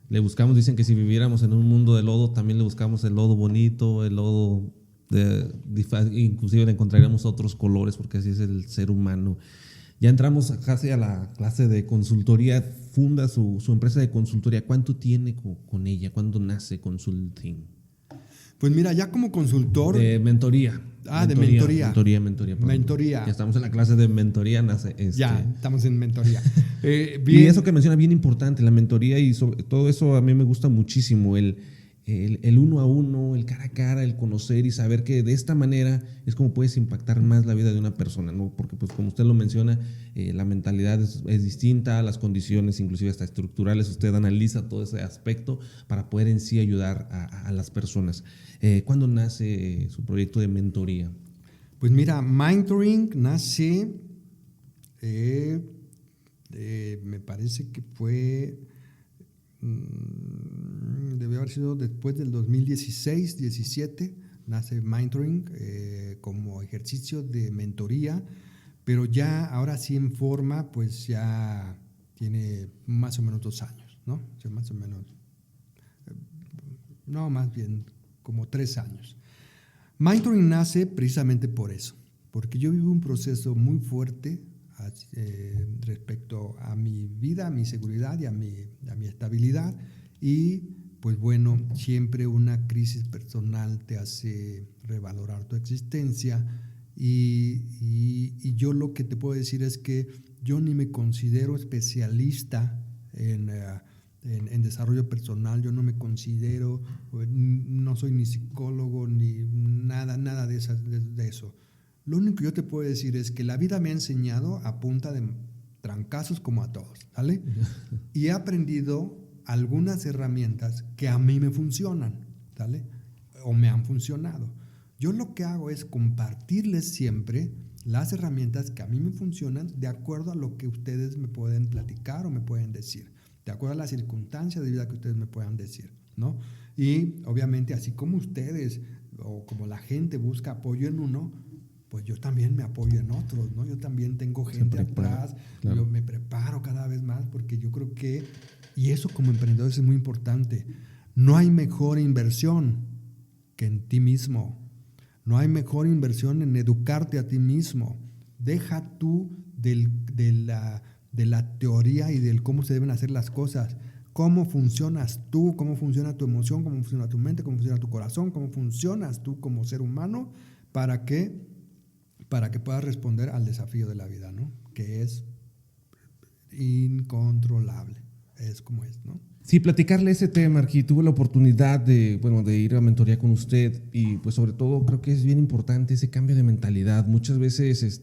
le buscamos, dicen que si viviéramos en un mundo de lodo, también le buscamos el lodo bonito, el lodo inclusive le encontraríamos otros colores, porque así es el ser humano. Ya entramos casi a la clase de consultoría, funda su empresa de consultoría. ¿Cuánto tiene con ella? ¿Cuándo nace Consulting? Pues mira, ya como consultor... De mentoría. De mentoría. Mentoría. Ya estamos en la clase de mentoría. Ya, estamos en mentoría. Y eso que menciona bien importante, la mentoría, y sobre todo eso a mí me gusta muchísimo, el uno a uno, el cara a cara, el conocer y saber que de esta manera es como puedes impactar más la vida de una persona, ¿no? Porque pues como usted lo menciona, la mentalidad es distinta, las condiciones inclusive hasta estructurales, usted analiza todo ese aspecto para poder en sí ayudar a las personas. ¿Cuándo nace su proyecto de mentoría? Pues mira, Mentoring nace, me parece que fue... debe haber sido después del 2016-17, nace Mentoring como ejercicio de mentoría, pero ya ahora sí en forma, pues ya tiene más o menos 2 años, ¿no? O sea, más o menos, no, más bien como 3 años. Mentoring nace precisamente por eso, porque yo vivo un proceso muy fuerte respecto a mi vida, a mi seguridad y a mi estabilidad, y pues bueno, siempre una crisis personal te hace revalorar tu existencia, y yo lo que te puedo decir es que yo ni me considero especialista en desarrollo personal, yo no me considero, no soy ni psicólogo ni nada de eso. Lo único que yo te puedo decir es que la vida me ha enseñado a punta de trancazos como a todos, ¿vale? Y he aprendido algunas herramientas que a mí me funcionan, ¿vale? O me han funcionado. Yo lo que hago es compartirles siempre las herramientas que a mí me funcionan de acuerdo a lo que ustedes me pueden platicar o me pueden decir, de acuerdo a las circunstancias de vida que ustedes me puedan decir, ¿no? Y obviamente así como ustedes o como la gente busca apoyo en uno, pues yo también me apoyo en otros, ¿no? Yo también tengo gente atrás, claro. Yo me preparo cada vez más porque yo creo que, y eso como emprendedor es muy importante, no hay mejor inversión que en ti mismo. No hay mejor inversión en educarte a ti mismo. Deja tú de la teoría y del cómo se deben hacer las cosas. Cómo funcionas tú, cómo funciona tu emoción, cómo funciona tu mente, cómo funciona tu corazón, cómo funcionas tú como ser humano para que puedas responder al desafío de la vida, ¿no? Que es incontrolable. Es como es, ¿no? Sí, platicarle ese tema, Arqui. Tuve la oportunidad de ir a mentoría con usted y pues sobre todo creo que es bien importante ese cambio de mentalidad. Muchas veces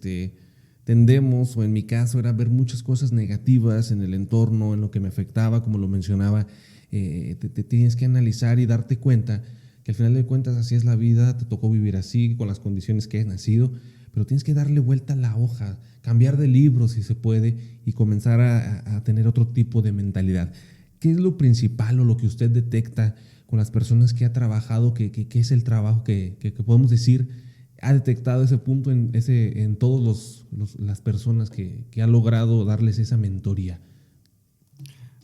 tendemos, o en mi caso era ver muchas cosas negativas en el entorno, en lo que me afectaba, como lo mencionaba. Te tienes que analizar y darte cuenta que al final de cuentas así es la vida, te tocó vivir así, con las condiciones que has nacido, pero tienes que darle vuelta a la hoja, cambiar de libro si se puede y comenzar a tener otro tipo de mentalidad. ¿Qué es lo principal o lo que usted detecta con las personas que ha trabajado? ¿Qué es el trabajo que podemos decir ha detectado ese punto en todas las personas que ha logrado darles esa mentoría?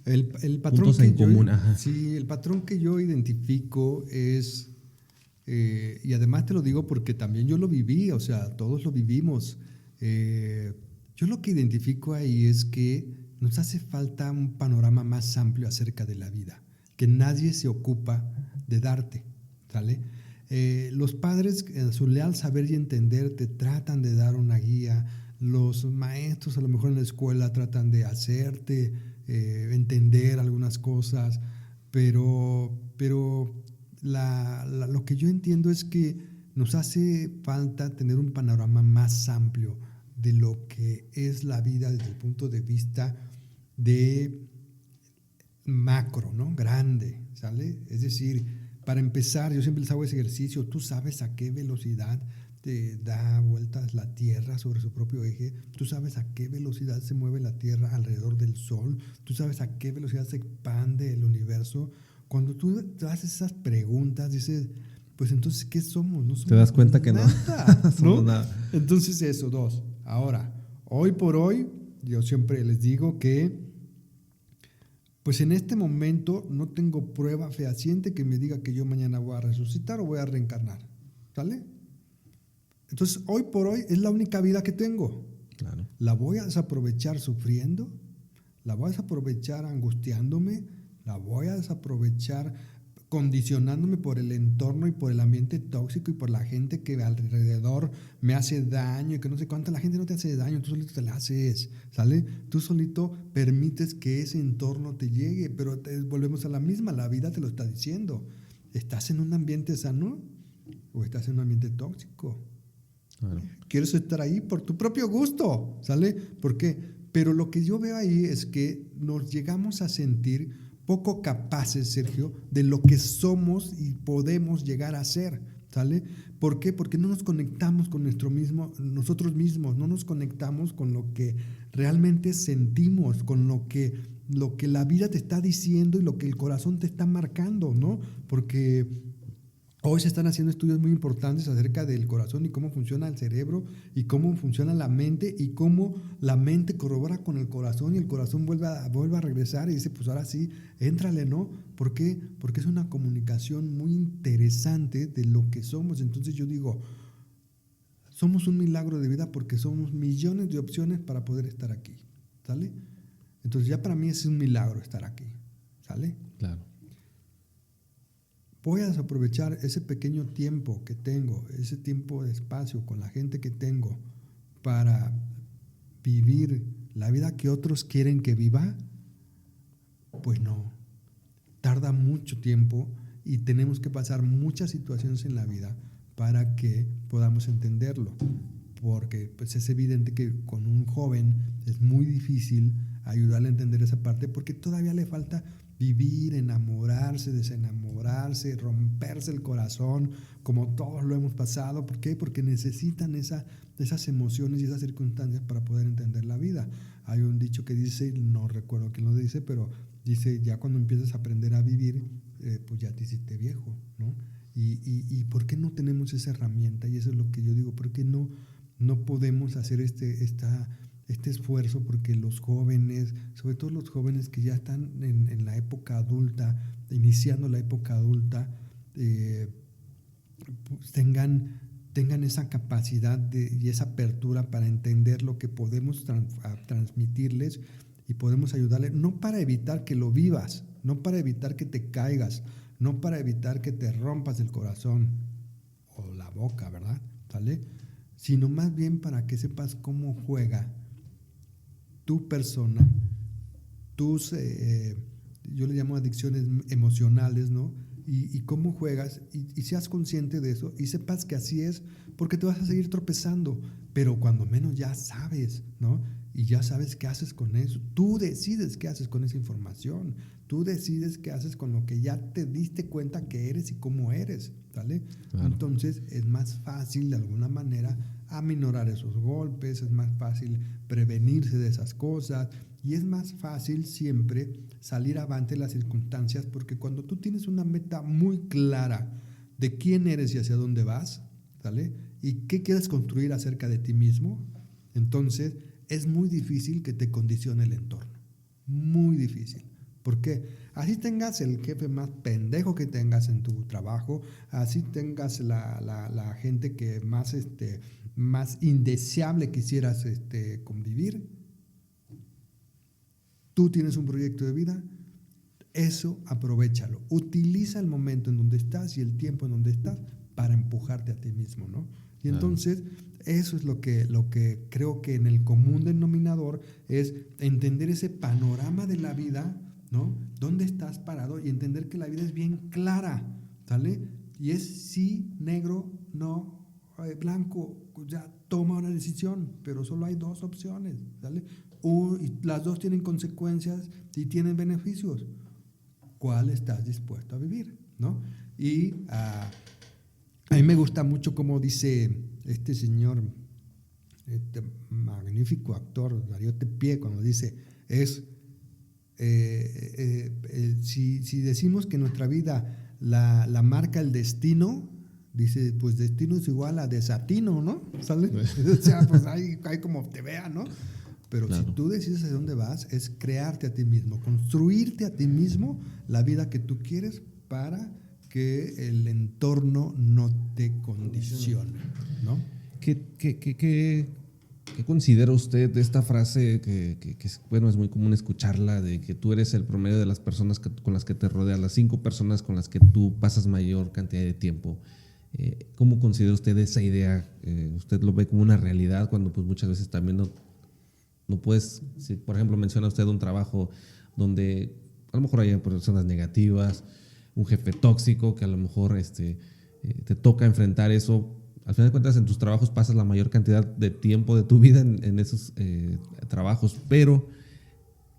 El patrón que en común. Sí, el patrón que yo identifico es, y además te lo digo porque también yo lo viví, o sea, todos lo vivimos. Yo lo que identifico ahí es que nos hace falta un panorama más amplio acerca de la vida, que nadie se ocupa de darte, ¿sale? Los padres, en su leal saber y entender, te tratan de dar una guía. Los maestros, a lo mejor en la escuela, tratan de hacerte entender algunas cosas, pero lo que yo entiendo es que nos hace falta tener un panorama más amplio de lo que es la vida desde el punto de vista de macro, ¿no? Grande, ¿sale? Es decir, para empezar, yo siempre les hago ese ejercicio. Tú sabes a qué velocidad te da vueltas la Tierra sobre su propio eje. Tú sabes a qué velocidad se mueve la Tierra alrededor del Sol. Tú sabes a qué velocidad se expande el universo. Cuando tú te haces esas preguntas, dices, pues entonces, ¿qué somos? No somos te das cuenta que nada, no somos nada. Entonces eso, dos. Ahora, hoy por hoy, yo siempre les digo que pues en este momento no tengo prueba fehaciente que me diga que yo mañana voy a resucitar o voy a reencarnar, ¿sale? Entonces, hoy por hoy es la única vida que tengo. Claro. ¿La voy a desaprovechar sufriendo? ¿La voy a desaprovechar angustiándome? ¿La voy a desaprovechar condicionándome por el entorno y por el ambiente tóxico y por la gente que alrededor me hace daño y que no sé cuánta? La gente no te hace daño, tú solito te la haces, ¿sale? Tú solito permites que ese entorno te llegue, pero volvemos a la misma, la vida te lo está diciendo. ¿Estás en un ambiente sano o estás en un ambiente tóxico? Claro. ¿Quieres estar ahí por tu propio gusto? ¿Sale? ¿Por qué? Pero lo que yo veo ahí es que nos llegamos a sentir poco capaces, Sergio, de lo que somos y podemos llegar a ser, ¿sale? ¿Por qué? Porque no nos conectamos con nosotros mismos, no nos conectamos con lo que realmente sentimos, con lo que la vida te está diciendo y lo que el corazón te está marcando, ¿no? Porque hoy se están haciendo estudios muy importantes acerca del corazón y cómo funciona el cerebro y cómo funciona la mente y cómo la mente corrobora con el corazón y el corazón vuelve a regresar y dice, pues ahora sí, éntrale, ¿no? ¿Por qué? Porque es una comunicación muy interesante de lo que somos. Entonces yo digo, somos un milagro de vida porque somos millones de opciones para poder estar aquí, ¿sale? Entonces ya para mí es un milagro estar aquí, ¿sale? Claro. Voy a desaprovechar ese pequeño tiempo que tengo, ese tiempo de espacio con la gente que tengo para vivir la vida que otros quieren que viva. Pues no, tarda mucho tiempo y tenemos que pasar muchas situaciones en la vida para que podamos entenderlo, porque pues es evidente que con un joven es muy difícil ayudarle a entender esa parte porque todavía le falta vivir, enamorarse, desenamorarse, romperse el corazón, como todos lo hemos pasado. ¿Por qué? Porque necesitan esas emociones y esas circunstancias para poder entender la vida. Hay un dicho que dice, no recuerdo quién lo dice, pero dice, ya cuando empiezas a aprender a vivir, pues ya te hiciste viejo, ¿no? Y ¿por qué no tenemos esa herramienta? Y eso es lo que yo digo, ¿por qué no podemos hacer este esfuerzo? Porque los jóvenes, sobre todo los jóvenes que ya están en la época adulta, iniciando la época adulta, pues tengan esa capacidad y esa apertura para entender lo que podemos transmitirles y podemos ayudarles, no para evitar que lo vivas, no para evitar que te caigas, no para evitar que te rompas el corazón o la boca, ¿verdad? ¿Sale? Sino más bien para que sepas cómo juega tu persona, tus, yo le llamo adicciones emocionales, ¿no? Y cómo juegas y seas consciente de eso y sepas que así es, porque te vas a seguir tropezando, pero cuando menos ya sabes, ¿no? Y ya sabes qué haces con eso. Tú decides qué haces con esa información. Tú decides qué haces con lo que ya te diste cuenta que eres y cómo eres, ¿vale? Claro. Entonces es más fácil de alguna manera aminorar esos golpes, es más fácil prevenirse de esas cosas y es más fácil siempre salir avante de las circunstancias, porque cuando tú tienes una meta muy clara de quién eres y hacia dónde vas, ¿vale? Y qué quieres construir acerca de ti mismo, entonces es muy difícil que te condicione el entorno. Muy difícil. ¿Por qué? Así tengas el jefe más pendejo que tengas en tu trabajo, así tengas la gente que más indeseable quisieras convivir. Tú tienes un proyecto de vida, eso aprovéchalo. Utiliza el momento en donde estás y el tiempo en donde estás para empujarte a ti mismo, ¿no? Y entonces eso es lo que creo que en el común denominador es entender ese panorama de la vida, ¿no? ¿Dónde estás parado? Y entender que la vida es bien clara, ¿sale? Y es sí, negro, no, blanco. Ya toma una decisión, pero solo hay dos opciones, ¿sale? Y las dos tienen consecuencias y tienen beneficios. ¿Cuál estás dispuesto a vivir, ¿no? Y a mí me gusta mucho como dice este señor, este magnífico actor, Darío Tepié, cuando dice, si decimos que nuestra vida la marca el destino, dice, pues destino es igual a desatino, ¿no? ¿Sale? O sea, pues hay como te vea, ¿no? Pero claro, si tú decides hacia dónde vas, es crearte a ti mismo, construirte a ti mismo la vida que tú quieres para que el entorno no te condicione, ¿no? ¿Qué considera usted de esta frase que bueno, es muy común escucharla, de que tú eres el promedio de las personas con las que te rodeas, las 5 personas con las que tú pasas mayor cantidad de tiempo? ¿Cómo considera usted esa idea? ¿Usted lo ve como una realidad cuando pues muchas veces también no puedes, si por ejemplo menciona usted un trabajo donde a lo mejor hay personas negativas, un jefe tóxico que a lo mejor te toca enfrentar eso? Al final de cuentas, en tus trabajos pasas la mayor cantidad de tiempo de tu vida en esos trabajos, pero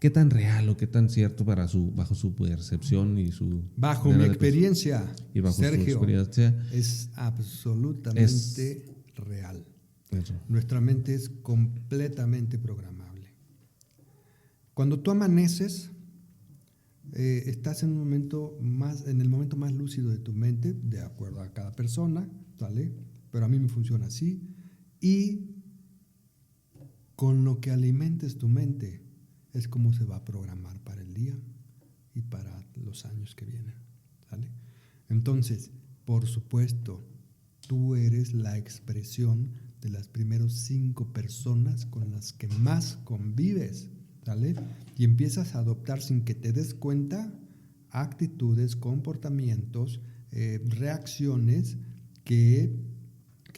¿qué tan real o qué tan cierto bajo su percepción y su... Bajo mi experiencia, y bajo Sergio, su experiencia, es absolutamente real. Eso. Nuestra mente es completamente programable. Cuando tú amaneces, estás en el momento más lúcido de tu mente, de acuerdo a cada persona, ¿vale? Pero a mí me funciona así. Y con lo que alimentes tu mente es como se va a programar para el día y para los años que vienen, ¿vale? Entonces, por supuesto, tú eres la expresión de las primeros 5 personas con las que más convives, ¿vale? Y empiezas a adoptar sin que te des cuenta actitudes, comportamientos, reacciones que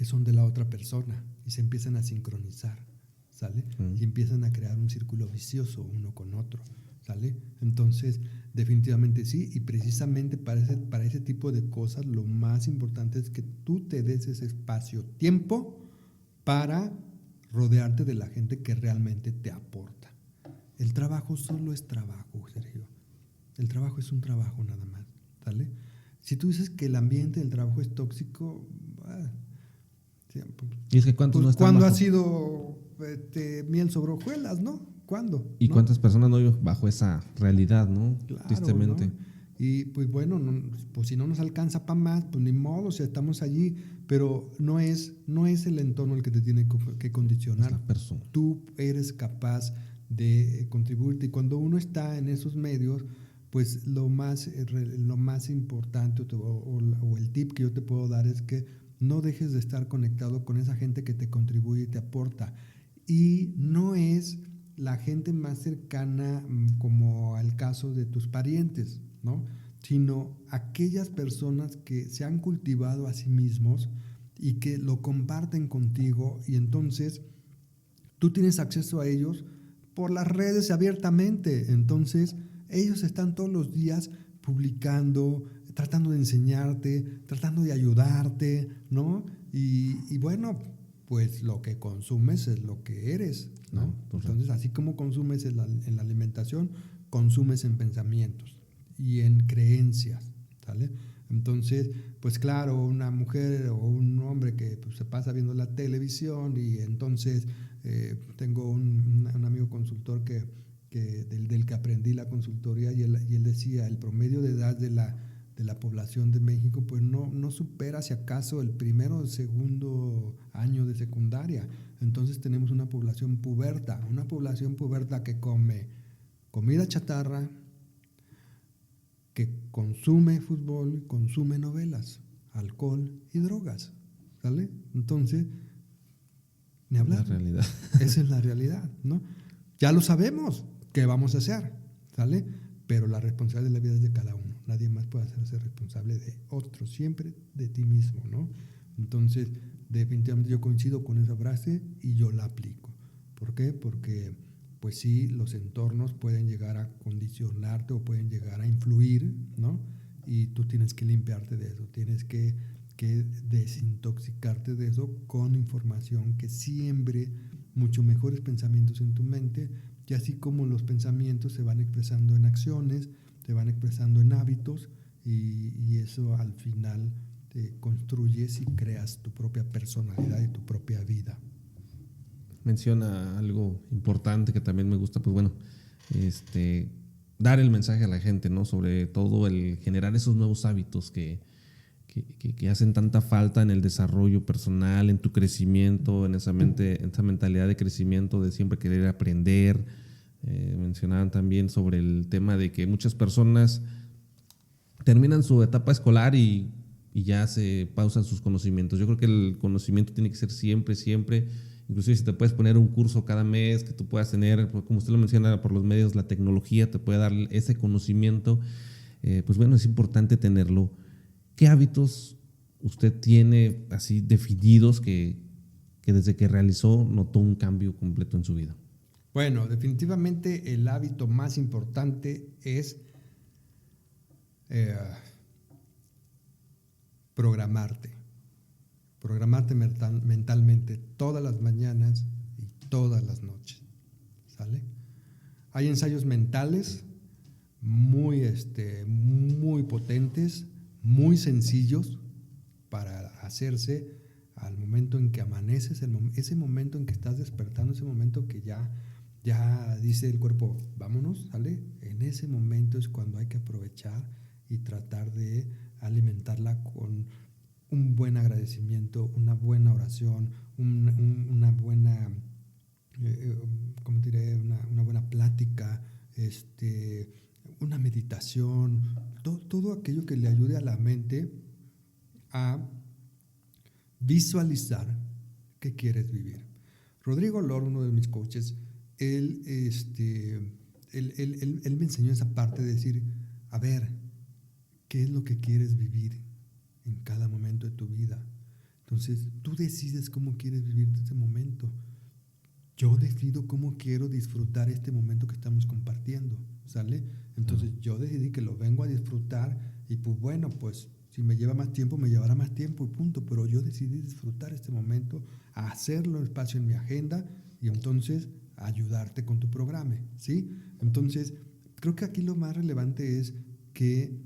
son de la otra persona y se empiezan a sincronizar, ¿sale? Y empiezan a crear un círculo vicioso uno con otro, ¿sale? Entonces, definitivamente sí, y precisamente para ese tipo de cosas lo más importante es que tú te des ese espacio-tiempo para rodearte de la gente que realmente te aporta. El trabajo solo es trabajo, Sergio. El trabajo es un trabajo nada más, ¿sale? Si tú dices que el ambiente del trabajo es tóxico, Y es que cuántos pues no están ¿cuándo ha bajo. sido miel sobre hojuelas, no? ¿Cuándo? Y ¿no? cuántas personas no viven bajo esa realidad, ¿no? Claro, Tristemente. ¿no? Y pues bueno, pues si no nos alcanza para más, pues ni modo, o sea, estamos allí, pero no es el entorno el que te tiene que Es condicionar. la persona. Tú eres capaz de contribuirte y cuando uno está en esos medios, pues lo más importante o el tip que yo te puedo dar es que no dejes de estar conectado con esa gente que te contribuye y te aporta. Y no es la gente más cercana como al caso de tus parientes, ¿no? Sino aquellas personas que se han cultivado a sí mismos y que lo comparten contigo y entonces tú tienes acceso a ellos por las redes abiertamente. Entonces ellos están todos los días publicando, tratando de enseñarte, tratando de ayudarte, ¿no? Y bueno, pues lo que consumes es lo que eres, ¿no? Entonces, así como consumes en la alimentación, consumes en pensamientos y en creencias, ¿sale? Entonces, pues claro, una mujer o un hombre que pues, se pasa viendo la televisión y entonces tengo un amigo consultor del que aprendí la consultoría y él decía, el promedio de edad de la población de México pues no supera si acaso el primero o segundo año de secundaria. Entonces tenemos una población puberta que come comida chatarra, que consume fútbol, consume novelas, alcohol y drogas, ¿sale? Entonces, ni hablar. La realidad. Esa es la realidad, ¿no? Ya lo sabemos, ¿qué vamos a hacer? ¿Sale? Pero la responsabilidad de la vida es de cada uno. Nadie más puede hacerse responsable de otro, siempre de ti mismo, ¿no? Entonces, definitivamente yo coincido con esa frase y yo la aplico. ¿Por qué? Porque, pues sí, los entornos pueden llegar a condicionarte o pueden llegar a influir, ¿no? Y tú tienes que limpiarte de eso, tienes que desintoxicarte de eso con información que siembre mucho mejores pensamientos en tu mente, y así como los pensamientos se van expresando en acciones, se van expresando en hábitos, y eso al final te construyes y creas tu propia personalidad y tu propia vida. Menciona algo importante que también me gusta, pues bueno, dar el mensaje a la gente, ¿no? Sobre todo el generar esos nuevos hábitos que hacen tanta falta en el desarrollo personal, en tu crecimiento, en esa mentalidad de crecimiento, de siempre querer aprender. Mencionaban también sobre el tema de que muchas personas terminan su etapa escolar y ya se pausan sus conocimientos. Yo creo que el conocimiento tiene que ser siempre, siempre. Inclusive si te puedes poner un curso cada mes que tú puedas tener, como usted lo menciona, por los medios, la tecnología te puede dar ese conocimiento. Pues bueno, es importante tenerlo. ¿Qué hábitos usted tiene así definidos que desde que realizó notó un cambio completo en su vida? Bueno, definitivamente el hábito más importante es programarte mentalmente todas las mañanas y todas las noches, ¿sale? Hay ensayos mentales muy potentes, muy sencillos para hacerse al momento en que amaneces, ese momento en que estás despertando, ese momento que ya dice el cuerpo, vámonos, ¿sale? En ese momento es cuando hay que aprovechar y tratar de alimentarla con un buen agradecimiento, una buena oración, una buena, ¿cómo diré? Una buena plática, una meditación, todo aquello que le ayude a la mente a visualizar qué quieres vivir. Rodrigo Lor, uno de mis coaches, él me enseñó esa parte de decir, a ver, ¿qué es lo que quieres vivir en cada momento de tu vida? Entonces, tú decides cómo quieres vivir este momento. Yo decido cómo quiero disfrutar este momento que estamos compartiendo, ¿sale? Entonces, yo decidí que lo vengo a disfrutar y pues bueno, pues si me lleva más tiempo, me llevará más tiempo y punto, pero yo decidí disfrutar este momento, hacerlo espacio en mi agenda y entonces ayudarte con tu programa, ¿sí? Entonces, creo que aquí lo más relevante es que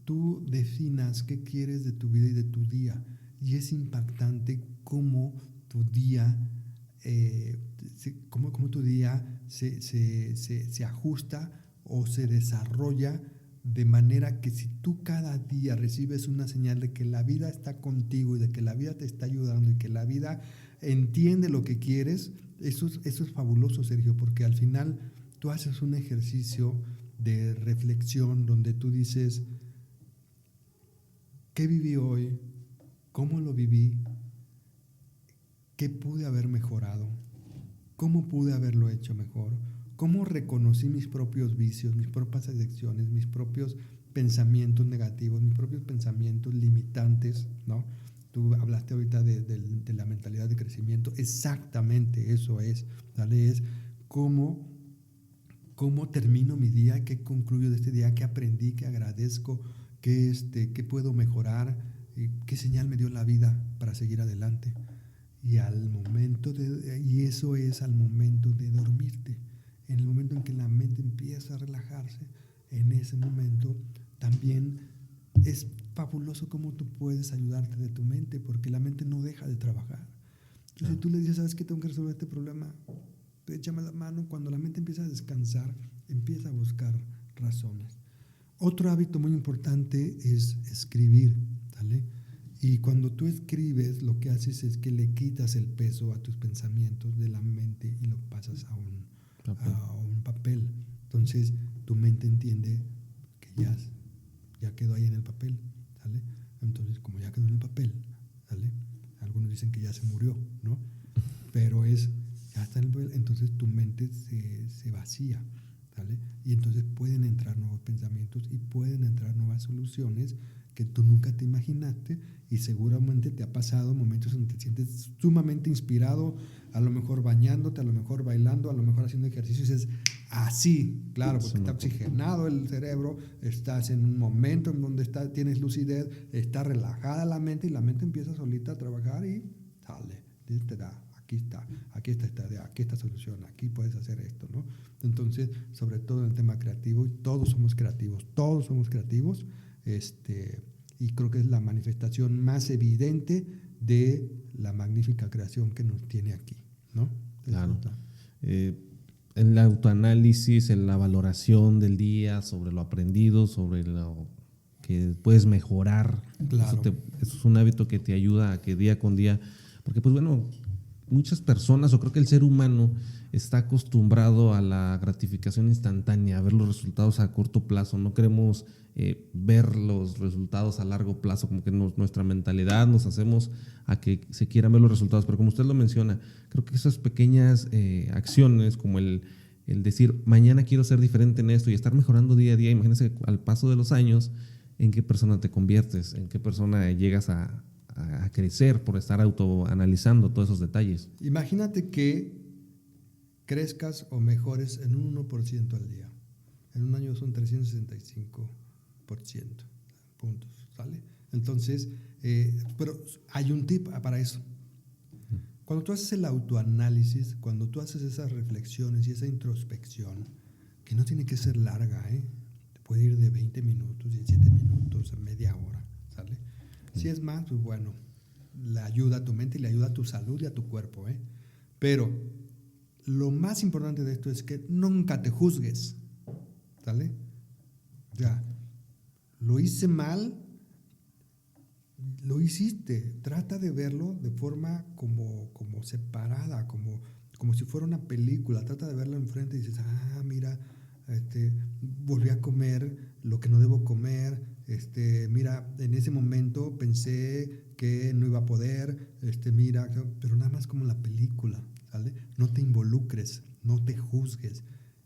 tú definas qué quieres de tu vida y de tu día. Y es impactante cómo tu día, cómo tu día se ajusta o se desarrolla de manera que si tú cada día recibes una señal de que la vida está contigo y de que la vida te está ayudando y que la vida entiende lo que quieres, eso es fabuloso, Sergio, porque al final tú haces un ejercicio de reflexión donde tú dices, ¿qué viví hoy? ¿Cómo lo viví? ¿Qué pude haber mejorado? ¿Cómo pude haberlo hecho mejor? ¿Cómo reconocí mis propios vicios, mis propias adicciones, mis propios pensamientos negativos, mis propios pensamientos limitantes, ¿no? Tú hablaste ahorita de la mentalidad de crecimiento. Exactamente eso es, ¿vale? Es cómo termino mi día, qué concluyo de este día, qué aprendí, qué agradezco, qué puedo mejorar, qué señal me dio la vida para seguir adelante. Y eso es al momento de dormirte. En el momento en que la mente empieza a relajarse, en ese momento también es fabuloso cómo tú puedes ayudarte de tu mente, porque la mente no deja de trabajar. Entonces, si tú le dices, ¿sabes qué? Tengo que resolver este problema, échame la mano. Cuando la mente empieza a descansar, empieza a buscar razones. Otro hábito muy importante es escribir, ¿vale? Y cuando tú escribes, lo que haces es que le quitas el peso a tus pensamientos de la mente y lo pasas a un papel. Entonces, tu mente entiende que ya quedó ahí en el papel, ¿sale? Entonces, como ya quedó en el papel, ¿sale? Algunos dicen que ya se murió, ¿no? Pero ya está en el papel, entonces tu mente se vacía, ¿sale? Y entonces pueden entrar nuevos pensamientos y pueden entrar nuevas soluciones que tú nunca te imaginaste, y seguramente te ha pasado momentos en que te sientes sumamente inspirado, a lo mejor bañándote, a lo mejor bailando, a lo mejor haciendo ejercicio, y dices, así, claro, porque está oxigenado el cerebro, estás en un momento en donde tienes lucidez, está relajada la mente y la mente empieza solita a trabajar y sale, te da, aquí está esta solución, aquí puedes hacer esto, ¿no? Entonces, sobre todo en el tema creativo, y todos somos creativos, y creo que es la manifestación más evidente de la magnífica creación que nos tiene aquí, ¿no? Claro. En el autoanálisis, en la valoración del día, sobre lo aprendido, sobre lo que puedes mejorar. Claro. Eso es un hábito que te ayuda a que día con día, porque pues bueno, muchas personas, o creo que el ser humano está acostumbrado a la gratificación instantánea, a ver los resultados a corto plazo. No queremos ver los resultados a largo plazo, como que nuestra mentalidad nos hacemos a que se quieran ver los resultados. Pero como usted lo menciona, creo que esas pequeñas acciones, como el decir, mañana quiero ser diferente en esto y estar mejorando día a día, imagínense al paso de los años, en qué persona te conviertes, en qué persona llegas a crecer por estar autoanalizando todos esos detalles. Imagínate que crezcas o mejores en un 1% al día. En un año son 365% puntos, ¿sale? Entonces, pero hay un tip para eso. Cuando tú haces el autoanálisis, cuando tú haces esas reflexiones y esa introspección, que no tiene que ser larga, puede ir de 20 minutos, 17 minutos, media hora, ¿sale? Si es más, pues bueno, le ayuda a tu mente y le ayuda a tu salud y a tu cuerpo, Pero lo más importante de esto es que nunca te juzgues, ¿sale? Ya, lo hice mal, lo hiciste. Trata de verlo de forma como separada, como si fuera una película. Trata de verlo enfrente y dices, mira, volví a comer lo que no debo comer. Mira, en ese momento pensé que no iba a poder. Mira, pero nada más como la película, ¿sale? No te involucres, no te juzgues.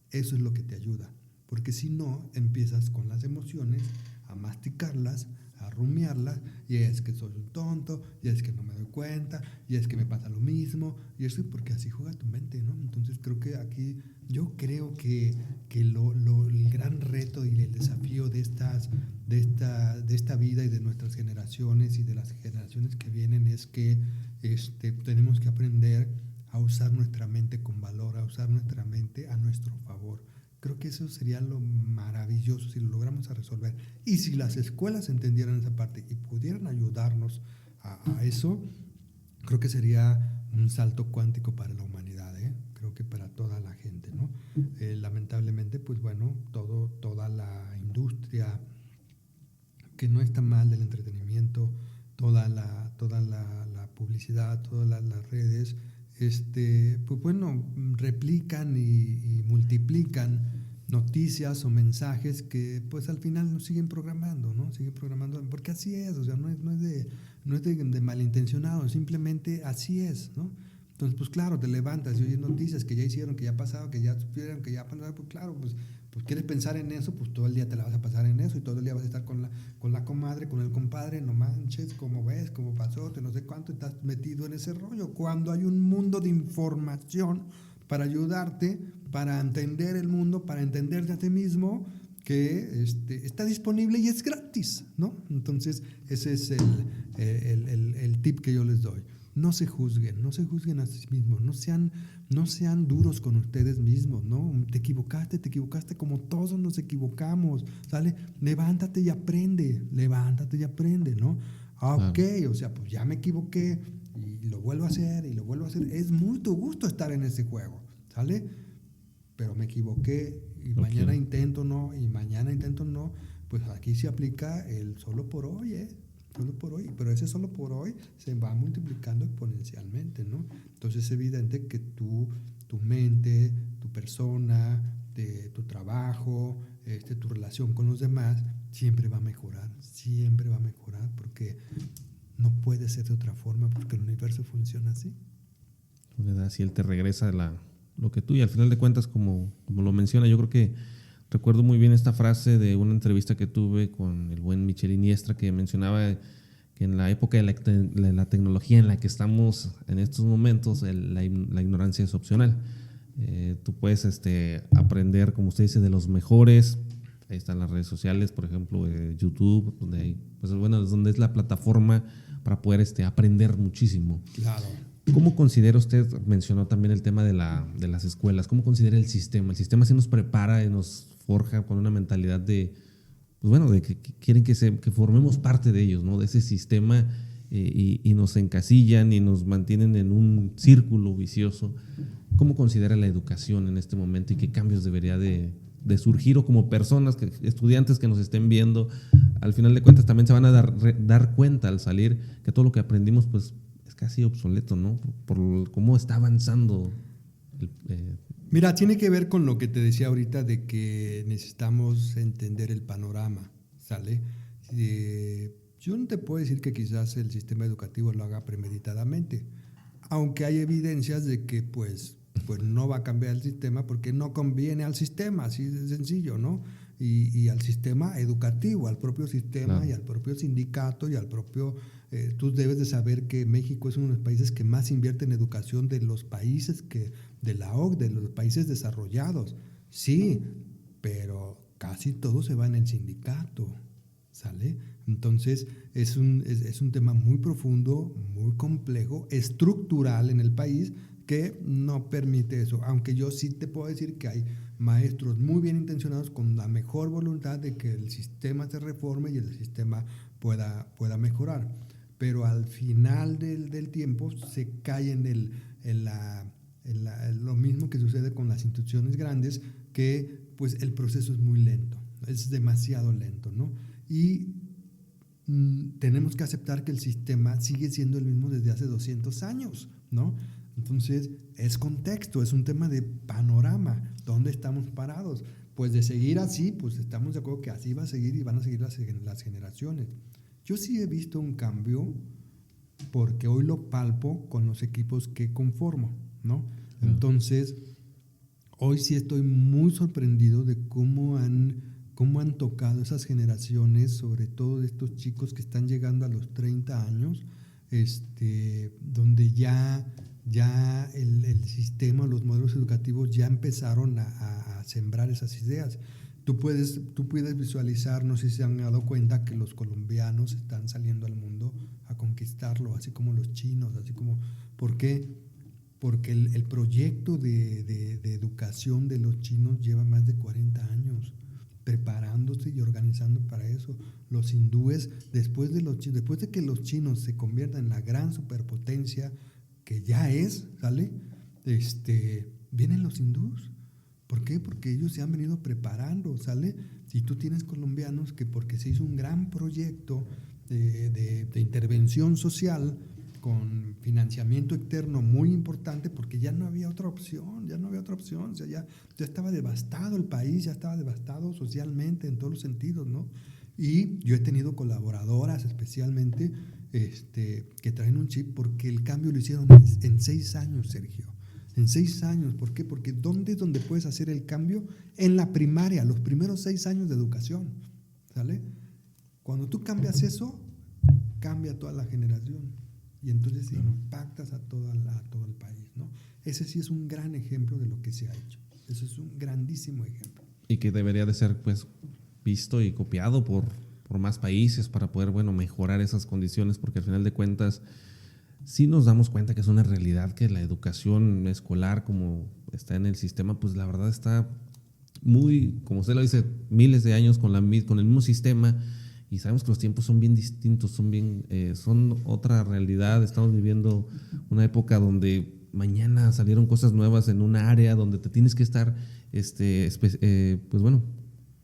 Eso es lo que te ayuda. Porque si no, empiezas con las emociones a masticarlas, a rumiarlas, y es que soy un tonto, y es que no me doy cuenta, y es que me pasa lo mismo, y eso es porque así juega tu mente, ¿no? Entonces creo que aquí, yo creo que el gran reto y el desafío de esta vida y de nuestras generaciones y de las generaciones que vienen es que tenemos que aprender a usar nuestra mente con valor, a usar nuestra mente a nuestro favor. Creo que eso sería lo maravilloso si lo logramos a resolver. Y si las escuelas entendieran esa parte y pudieran ayudarnos a eso, creo que sería un salto cuántico para la humanidad, ¿eh? Creo que para toda la gente, ¿no? Lamentablemente, pues bueno, toda la industria que no está mal del entretenimiento, toda la publicidad, todas las redes, pues bueno, replican y multiplican noticias o mensajes que pues al final nos siguen programando, ¿no? Siguen programando, porque así es, o sea, no es de malintencionado, simplemente así es, ¿no? Entonces, pues claro, te levantas y oyes noticias que ya hicieron, que ya pasaron, que ya supieron, que ya pasaron, pues claro, pues quieres pensar en eso, pues todo el día te la vas a pasar en eso y todo el día vas a estar con la comadre, con el compadre, no manches, cómo ves, cómo pasó, no sé cuánto, estás metido en ese rollo, cuando hay un mundo de información para ayudarte, para entender el mundo, para entenderte a ti mismo, que está disponible y es gratis, ¿no? Entonces, ese es el tip que yo les doy. No se juzguen a sí mismos, no sean duros con ustedes mismos, ¿no? Te equivocaste como todos nos equivocamos, ¿sale? Levántate y aprende, ¿no? Ok, o sea, pues ya me equivoqué y lo vuelvo a hacer, es muy tu gusto estar en ese juego, ¿sale? Pero me equivoqué y mañana intento no, pues aquí se aplica el solo por hoy, solo por hoy, pero ese solo por hoy se va multiplicando exponencialmente, ¿no? Entonces es evidente que tu mente, tu persona, tu trabajo, tu relación con los demás siempre va a mejorar, porque no puede ser de otra forma, porque el universo funciona así. Si él te regresa lo que tú, y al final de cuentas, como lo menciona, yo creo que recuerdo muy bien esta frase de una entrevista que tuve con el buen Michel Iniestra, que mencionaba que en la época de la tecnología en la que estamos en estos momentos, la ignorancia es opcional. Tú puedes aprender, como usted dice, de los mejores. Ahí están las redes sociales, por ejemplo, YouTube, donde donde es la plataforma para poder aprender muchísimo. Claro. ¿Cómo considera usted, mencionó también el tema de las escuelas, cómo considera el sistema? El sistema sí nos prepara y nos forja con una mentalidad de que quieren que formemos parte de ellos, ¿no? De ese sistema, y nos encasillan y nos mantienen en un círculo vicioso. ¿Cómo considera la educación en este momento y qué cambios debería de surgir, o como personas, estudiantes que nos estén viendo, al final de cuentas también se van a dar cuenta al salir que todo lo que aprendimos pues es casi obsoleto, ¿no? Por cómo está avanzando. Mira, tiene que ver con lo que te decía ahorita de que necesitamos entender el panorama, ¿sale? Yo no te puedo decir que quizás el sistema educativo lo haga premeditadamente, aunque hay evidencias de que pues no va a cambiar el sistema porque no conviene al sistema, así de sencillo, ¿no? Y al sistema educativo, al propio sistema, claro, y al propio sindicato y al propio... tú debes de saber que México es uno de los países que más invierte en educación de los países de la OCDE, de los países desarrollados. Sí, pero casi todo se va en el sindicato, ¿sale? Entonces es un tema muy profundo, muy complejo, estructural en el país, que no permite eso, aunque yo sí te puedo decir que hay maestros muy bien intencionados con la mejor voluntad de que el sistema se reforme y el sistema pueda mejorar, pero al final del tiempo se cae en lo mismo que sucede con las instituciones grandes, que pues el proceso es muy lento, es demasiado lento, ¿no? Y tenemos que aceptar que el sistema sigue siendo el mismo desde hace 200 años, ¿no? Entonces, es contexto, es un tema de panorama. ¿Dónde estamos parados? Pues de seguir así, pues estamos de acuerdo que así va a seguir y van a seguir las generaciones. Yo sí he visto un cambio porque hoy lo palpo con los equipos que conformo, ¿no? Entonces, hoy sí estoy muy sorprendido de cómo han tocado esas generaciones, sobre todo de estos chicos que están llegando a los 30 años, donde ya el sistema, los modelos educativos ya empezaron a sembrar esas ideas. Tú puedes visualizar, no sé si se han dado cuenta, que los colombianos están saliendo al mundo a conquistarlo, así como los chinos, así como... ¿Por qué? porque el proyecto de educación de los chinos lleva más de 40 años preparándose y organizando para eso. Los hindúes, después de que los chinos se conviertan en la gran superpotencia que ya es, ¿sale? Vienen los hindús. ¿Por qué? Porque ellos se han venido preparando, ¿sale? Si tú tienes colombianos que porque se hizo un gran proyecto de intervención social con financiamiento externo muy importante, porque ya no había otra opción, o sea, ya estaba devastado el país, ya estaba devastado socialmente en todos los sentidos, ¿no? Y yo he tenido colaboradoras especialmente que traen un chip porque el cambio lo hicieron en 6 años, Sergio. En 6 años, ¿por qué? Porque ¿dónde es donde puedes hacer el cambio? En la primaria, los primeros 6 años de educación, ¿sale? Cuando tú cambias eso, cambia toda la generación y entonces impactas a todo el país, ¿no? Ese sí es un gran ejemplo de lo que se ha hecho. Ese es un grandísimo ejemplo. Y que debería de ser, pues, visto y copiado por más países para poder, mejorar esas condiciones, porque al final de cuentas sí nos damos cuenta que es una realidad que la educación escolar como está en el sistema, pues la verdad está muy, como usted lo dice, miles de años con el mismo sistema, y sabemos que los tiempos son bien distintos, son otra realidad. Estamos viviendo una época donde mañana salieron cosas nuevas en un área donde te tienes que estar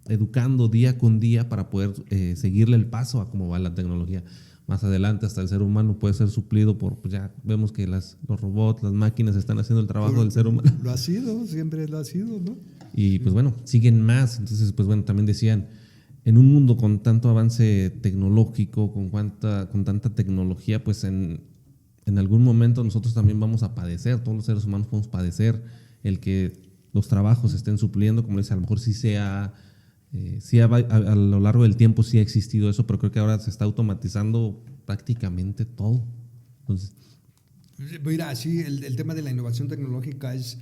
educando día con día para poder seguirle el paso a cómo va la tecnología. Más adelante hasta el ser humano puede ser suplido por, pues ya vemos que los robots, las máquinas están haciendo el trabajo del ser humano. Lo ha sido, siempre lo ha sido, ¿no? Y pues siguen más. Entonces, pues también decían, en un mundo con tanto avance tecnológico, con tanta tecnología, pues en algún momento nosotros también vamos a padecer, todos los seres humanos podemos padecer el que los trabajos estén supliendo, como dice, a lo mejor a lo largo del tiempo sí ha existido eso, pero creo que ahora se está automatizando prácticamente todo. Entonces, mira, sí, el tema de la innovación tecnológica es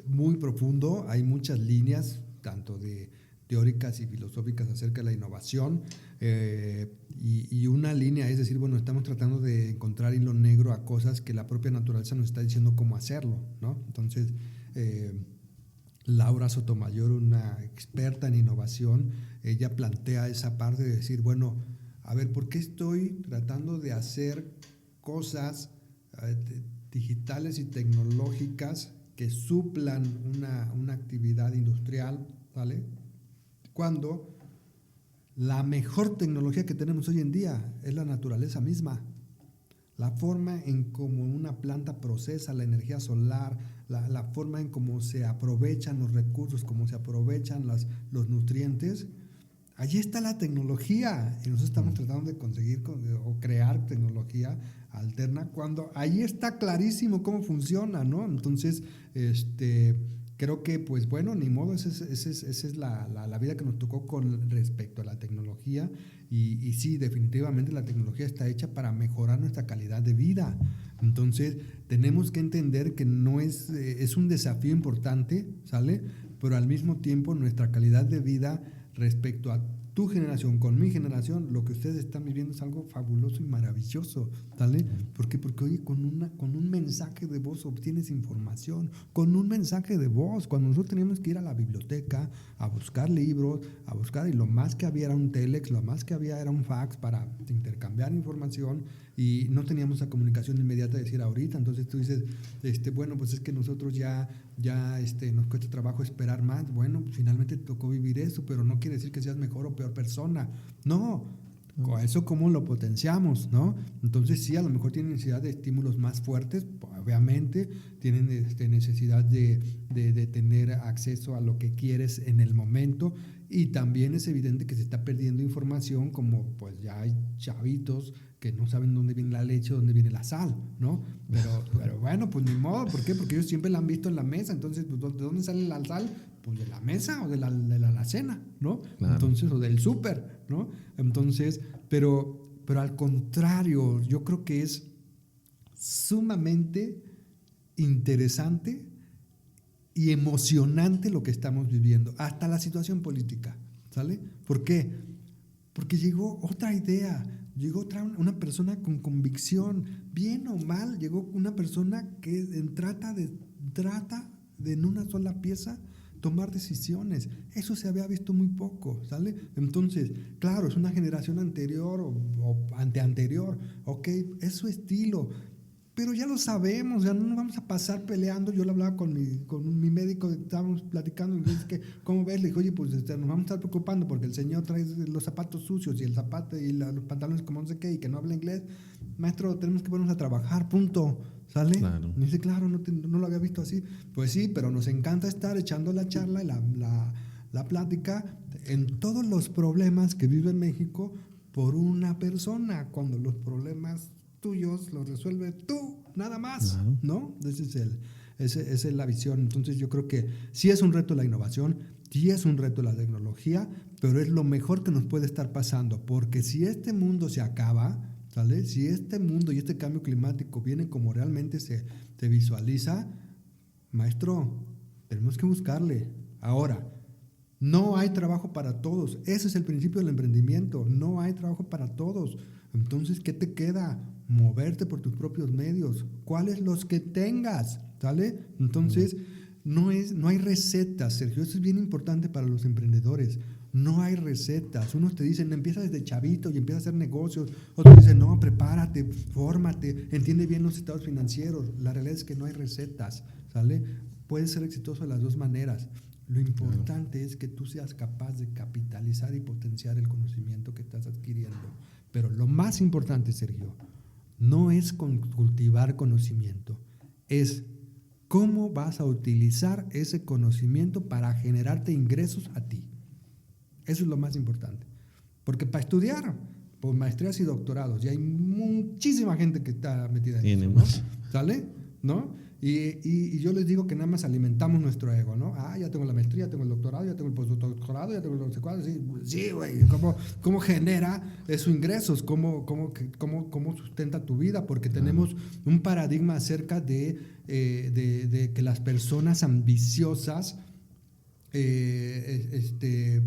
muy profundo. Hay muchas líneas, tanto de teóricas y filosóficas acerca de la innovación, y una línea es decir, estamos tratando de encontrar hilo negro a cosas que la propia naturaleza nos está diciendo cómo hacerlo, ¿no? Entonces, Laura Sotomayor, una experta en innovación, ella plantea esa parte de decir, a ver, ¿por qué estoy tratando de hacer cosas digitales y tecnológicas que suplan una actividad industrial, ¿vale? Cuando la mejor tecnología que tenemos hoy en día es la naturaleza misma. La forma en cómo una planta procesa la energía solar, la forma en cómo se aprovechan los recursos, cómo se aprovechan los nutrientes, allí está la tecnología. Y nosotros estamos tratando de conseguir o crear tecnología alterna cuando allí está clarísimo cómo funciona, ¿no? Entonces, creo que, pues ni modo, esa es la vida que nos tocó con respecto a la tecnología. Y sí, definitivamente la tecnología está hecha para mejorar nuestra calidad de vida. Entonces, tenemos que entender que no es un desafío importante, ¿sale? Pero al mismo tiempo, nuestra calidad de vida respecto a tu generación, con mi generación, lo que ustedes están viviendo es algo fabuloso y maravilloso, ¿sale? ¿Por qué? Porque, oye, con un mensaje de voz obtienes información, con un mensaje de voz. Cuando nosotros teníamos que ir a la biblioteca a buscar libros, y lo más que había era un telex, lo más que había era un fax para intercambiar información, y no teníamos esa comunicación inmediata de decir ahorita. Entonces tú dices, pues es que nosotros ya nos cuesta trabajo esperar más. Finalmente te tocó vivir eso, pero no quiere decir que seas mejor o peor persona. No, eso cómo lo potenciamos, ¿no? Entonces sí, a lo mejor tienen necesidad de estímulos más fuertes, obviamente, tienen necesidad de tener acceso a lo que quieres en el momento, y también es evidente que se está perdiendo información, como pues ya hay chavitos que no saben dónde viene la leche, dónde viene la sal, ¿no? Pero pues ni modo. ¿Por qué? Porque ellos siempre la han visto en la mesa. Entonces, pues, ¿de dónde sale la sal? Pues de la mesa o de la alacena, ¿no? Claro. Entonces, o del súper, ¿no? Entonces, pero al contrario, yo creo que es sumamente interesante y emocionante lo que estamos viviendo, hasta la situación política, ¿sale? ¿Por qué? Porque llegó otra idea llegó una persona con convicción, bien o mal, llegó una persona que trata de en una sola pieza tomar decisiones. Eso se había visto muy poco, ¿sale? Entonces, claro, es una generación anterior o anteanterior, ok, es su estilo, pero ya lo sabemos, ya no nos vamos a pasar peleando. Yo lo hablaba con mi médico, estábamos platicando, y le dije que, ¿cómo ves? Le dije, oye, pues nos vamos a estar preocupando porque el señor trae los zapatos sucios y el zapato y los pantalones como no sé qué y que no habla inglés. Maestro, tenemos que ponernos a trabajar, punto. ¿Sale? Claro. Me dice, claro, no lo había visto así. Pues sí, pero nos encanta estar echando la charla y la plática en todos los problemas que vive México por una persona, cuando los problemas tuyos los resuelve tú, nada más, Claro. ¿no? Esa es la visión. Entonces yo creo que sí es un reto la innovación, sí es un reto la tecnología, pero es lo mejor que nos puede estar pasando, porque si este mundo se acaba, ¿sale? Si este mundo y este cambio climático viene como realmente se visualiza, maestro, tenemos que buscarle. Ahora, no hay trabajo para todos. Ese es el principio del emprendimiento. No hay trabajo para todos. Entonces, ¿qué te queda? Moverte por tus propios medios. ¿Cuáles los que tengas? ¿Sale? Entonces, no hay recetas, Sergio. Eso es bien importante para los emprendedores. No hay recetas. Unos te dicen, empieza desde chavito y empieza a hacer negocios. Otros dicen, no, prepárate, fórmate, entiende bien los estados financieros. La realidad es que no hay recetas, ¿sale? Puedes ser exitoso de las dos maneras. Lo importante es que tú seas capaz de capitalizar y potenciar el conocimiento que estás adquiriendo. Pero lo más importante, Sergio, no es cultivar conocimiento, es cómo vas a utilizar ese conocimiento para generarte ingresos a ti. Eso es lo más importante. Porque para estudiar, por maestrías y doctorados, ya hay muchísima gente que está metida en eso, ¿no? ¿Sale? ¿No? Y yo les digo que nada más alimentamos nuestro ego, ¿no? Ya tengo la maestría, ya tengo el doctorado, ya tengo el postdoctorado, ya tengo el no sé cuál. Sí, güey, ¿cómo genera esos ingresos? ¿Cómo sustenta tu vida? Porque tenemos un paradigma acerca de que las personas ambiciosas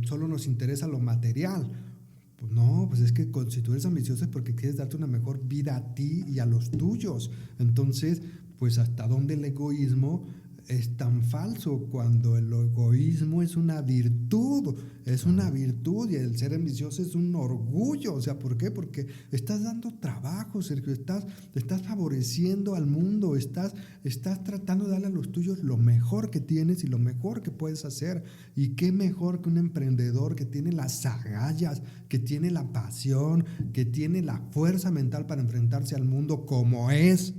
solo nos interesa lo material. Pues no, pues es que si tú eres ambicioso es porque quieres darte una mejor vida a ti y a los tuyos. Entonces, pues hasta dónde el egoísmo es tan falso, cuando el egoísmo es una virtud, y el ser ambicioso es un orgullo. O sea, ¿por qué? Porque estás dando trabajo, Sergio, estás favoreciendo al mundo, estás tratando de darle a los tuyos lo mejor que tienes y lo mejor que puedes hacer. Y qué mejor que un emprendedor que tiene las agallas, que tiene la pasión, que tiene la fuerza mental para enfrentarse al mundo como es,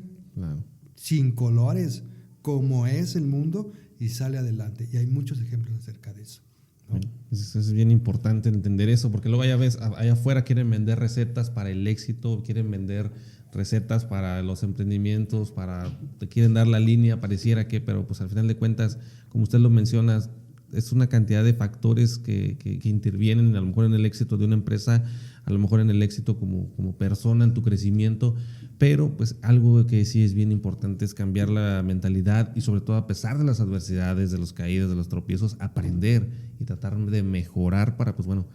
sin colores, como es el mundo, y sale adelante. Y hay muchos ejemplos acerca de eso, ¿no? Bueno, es bien importante entender eso, porque luego allá afuera quieren vender recetas para el éxito, quieren vender recetas para los emprendimientos, te quieren dar la línea, pareciera que, pero pues al final de cuentas, como usted lo menciona, es una cantidad de factores que intervienen a lo mejor en el éxito de una empresa, a lo mejor en el éxito como persona, en tu crecimiento, pero pues algo que sí es bien importante es cambiar la mentalidad y sobre todo a pesar de las adversidades, de los caídas, de los tropiezos, aprender y tratar de mejorar para pues bueno,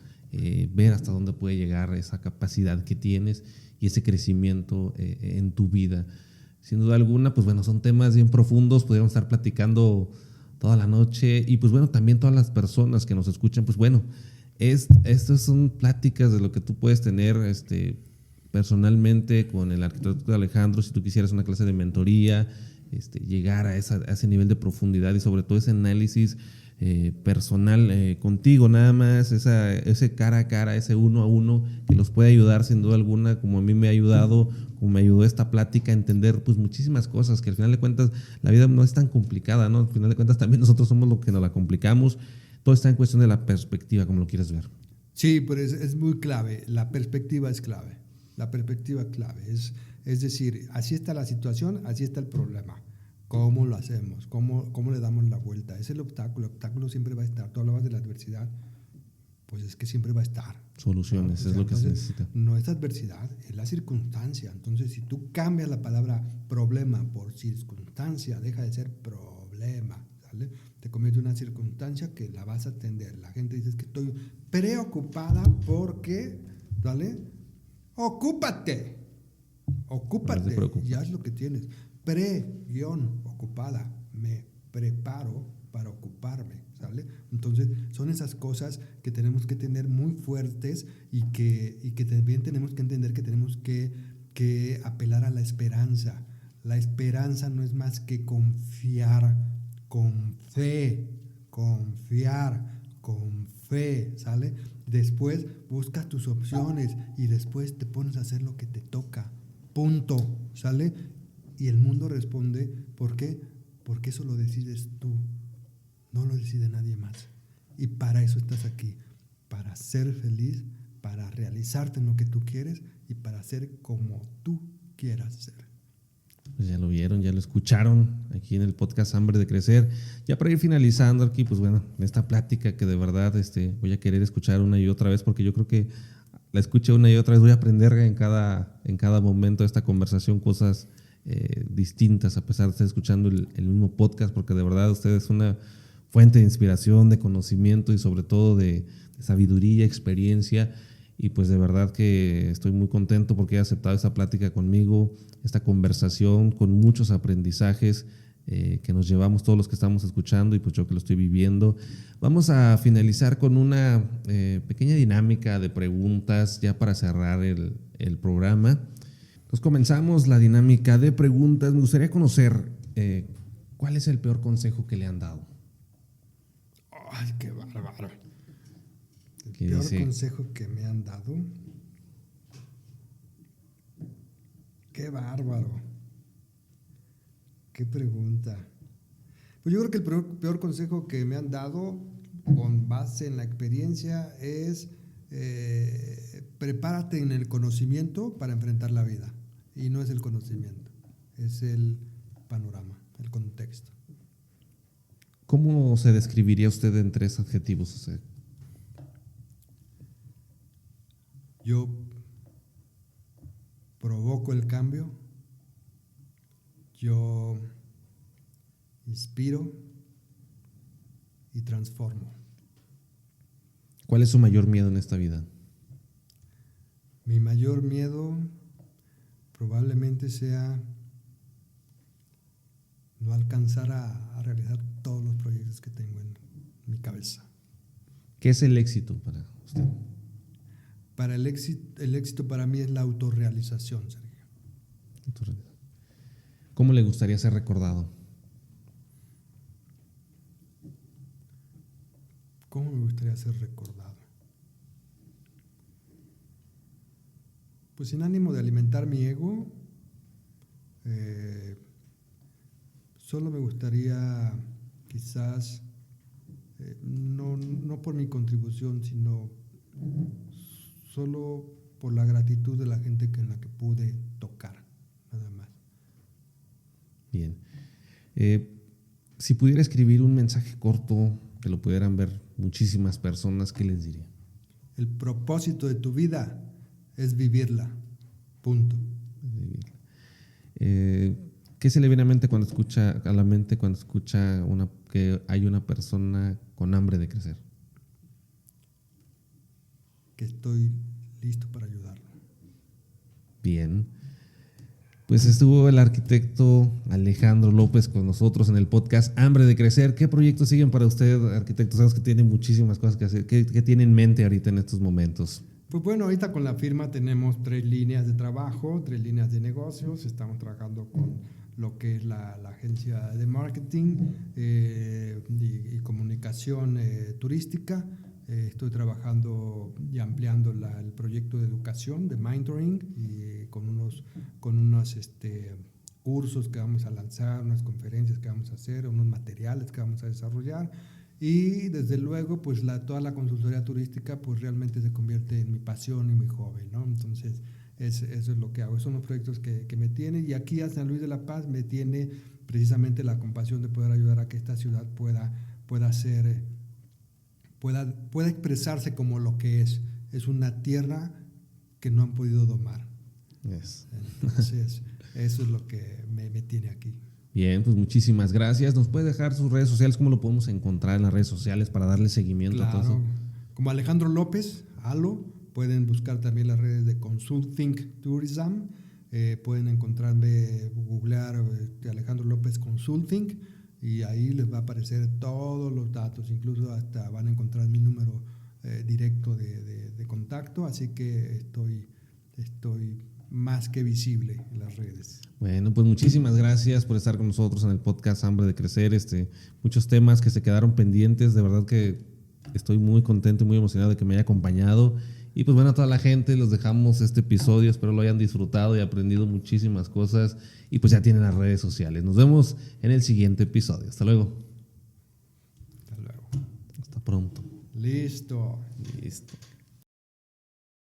ver hasta dónde puede llegar esa capacidad que tienes y ese crecimiento en tu vida. Sin duda alguna, pues bueno, son temas bien profundos, podríamos estar platicando toda la noche y pues bueno, también todas las personas que nos escuchan, pues bueno, estas son pláticas de lo que tú puedes tener personalmente con el arquitecto Alejandro, si tú quisieras una clase de mentoría, llegar a ese nivel de profundidad y sobre todo ese análisis personal contigo, nada más ese cara a cara, ese uno a uno que los puede ayudar sin duda alguna, como a mí me ha ayudado, como me ayudó esta plática a entender pues muchísimas cosas, que al final de cuentas la vida no es tan complicada, ¿no? Al final de cuentas también nosotros somos los que nos la complicamos. Todo está en cuestión de la perspectiva, como lo quieres ver. Sí, pero es muy clave. La perspectiva es clave. La perspectiva es clave. Es decir, así está la situación, así está el problema. ¿Cómo lo hacemos? ¿Cómo le damos la vuelta? Es el obstáculo. El obstáculo siempre va a estar. Tú hablabas de la adversidad. Pues es que siempre va a estar. Soluciones, ¿no? Es lo que se necesita. No es adversidad, es la circunstancia. Entonces, si tú cambias la palabra problema por circunstancia, deja de ser problema, ¿sale? Te convierte en una circunstancia que la vas a atender. La gente dice que estoy preocupada porque, ¿vale? ocúpate. Ocúpate y haz lo que tienes. Ocupada. Me preparo para ocuparme, ¿sale? Entonces, son esas cosas que tenemos que tener muy fuertes y que también tenemos que entender que tenemos que apelar a la esperanza. La esperanza no es más que confiar con fe, ¿sale? Después buscas tus opciones y después te pones a hacer lo que te toca. Punto, ¿sale? Y el mundo responde, ¿por qué? Porque eso lo decides tú, no lo decide nadie más. Y para eso estás aquí, para ser feliz, para realizarte en lo que tú quieres y para ser como tú quieras ser. Pues ya lo vieron, ya lo escucharon aquí en el podcast Hambre de Crecer. Ya para ir finalizando aquí, pues bueno, esta plática que de verdad voy a querer escuchar una y otra vez, porque yo creo que la escuché una y otra vez, voy a aprender en cada momento de esta conversación cosas distintas, a pesar de estar escuchando el mismo podcast, porque de verdad usted es una fuente de inspiración, de conocimiento y sobre todo de sabiduría, experiencia. Y pues de verdad que estoy muy contento porque he aceptado esta plática conmigo, esta conversación con muchos aprendizajes que nos llevamos todos los que estamos escuchando y pues yo que lo estoy viviendo. Vamos a finalizar con una pequeña dinámica de preguntas ya para cerrar el programa. Entonces comenzamos la dinámica de preguntas. Me gustaría conocer cuál es el peor consejo que le han dado. ¡Ay, qué bárbaro! El peor consejo que me han dado. ¡Qué bárbaro! ¡Qué pregunta! Pues yo creo que el peor consejo que me han dado, con base en la experiencia, es prepárate en el conocimiento para enfrentar la vida. Y no es el conocimiento, es el panorama, el contexto. ¿Cómo se describiría usted en 3 adjetivos? O sea, yo provoco el cambio, yo inspiro y transformo. ¿Cuál es su mayor miedo en esta vida? Mi mayor miedo probablemente sea no alcanzar a realizar todos los proyectos que tengo en mi cabeza. ¿Qué es el éxito para usted? Para el éxito para mí es la autorrealización, Sergio. ¿Cómo le gustaría ser recordado? ¿Cómo me gustaría ser recordado? Pues sin ánimo de alimentar mi ego, solo me gustaría quizás, no por mi contribución, sino solo por la gratitud de la gente en la que pude tocar, nada más. Bien. Si pudiera escribir un mensaje corto que lo pudieran ver muchísimas personas, ¿qué les diría? El propósito de tu vida es vivirla. Punto. ¿Qué se le viene a la mente cuando escucha que hay una persona con hambre de crecer? Que estoy listo para ayudarlo. Bien. Pues estuvo el arquitecto Alejandro López con nosotros en el podcast Hambre de Crecer. ¿Qué proyectos siguen para usted, arquitecto? Sabemos que tiene muchísimas cosas que hacer. ¿Qué tiene en mente ahorita en estos momentos? Pues bueno, ahorita con la firma tenemos 3 líneas de trabajo, 3 líneas de negocios. Estamos trabajando con lo que es la agencia de marketing y comunicación turística. Estoy trabajando y ampliando el proyecto de educación, de mentoring, y con unos cursos que vamos a lanzar, unas conferencias que vamos a hacer, unos materiales que vamos a desarrollar. Y desde luego, pues toda la consultoría turística pues realmente se convierte en mi pasión y mi hobby, ¿no? Entonces, eso es lo que hago. Esos son los proyectos que me tienen. Y aquí a San Luis de la Paz me tiene precisamente la compasión de poder ayudar a que esta ciudad pueda expresarse como lo que es. Es una tierra que no han podido domar. Yes. Entonces, eso es lo que me tiene aquí. Bien, pues muchísimas gracias. ¿Nos puede dejar sus redes sociales? ¿Cómo lo podemos encontrar en las redes sociales para darle seguimiento Claro, a todo eso? como Alejandro López, Alo, Pueden buscar también las redes de Consulting Tourism. Pueden encontrarme, googlear Alejandro López Consulting y ahí les va a aparecer todos los datos, incluso hasta van a encontrar mi número directo de contacto, así que estoy más que visible en las redes. Bueno, pues muchísimas gracias por estar con nosotros en el podcast Hambre de Crecer. Muchos temas que se quedaron pendientes, de verdad que estoy muy contento y muy emocionado de que me haya acompañado. Y pues bueno, a toda la gente los dejamos este episodio, espero lo hayan disfrutado y aprendido muchísimas cosas. Y pues ya tienen las redes sociales. Nos vemos en el siguiente episodio. Hasta luego. Hasta luego. Hasta pronto. Listo. Listo.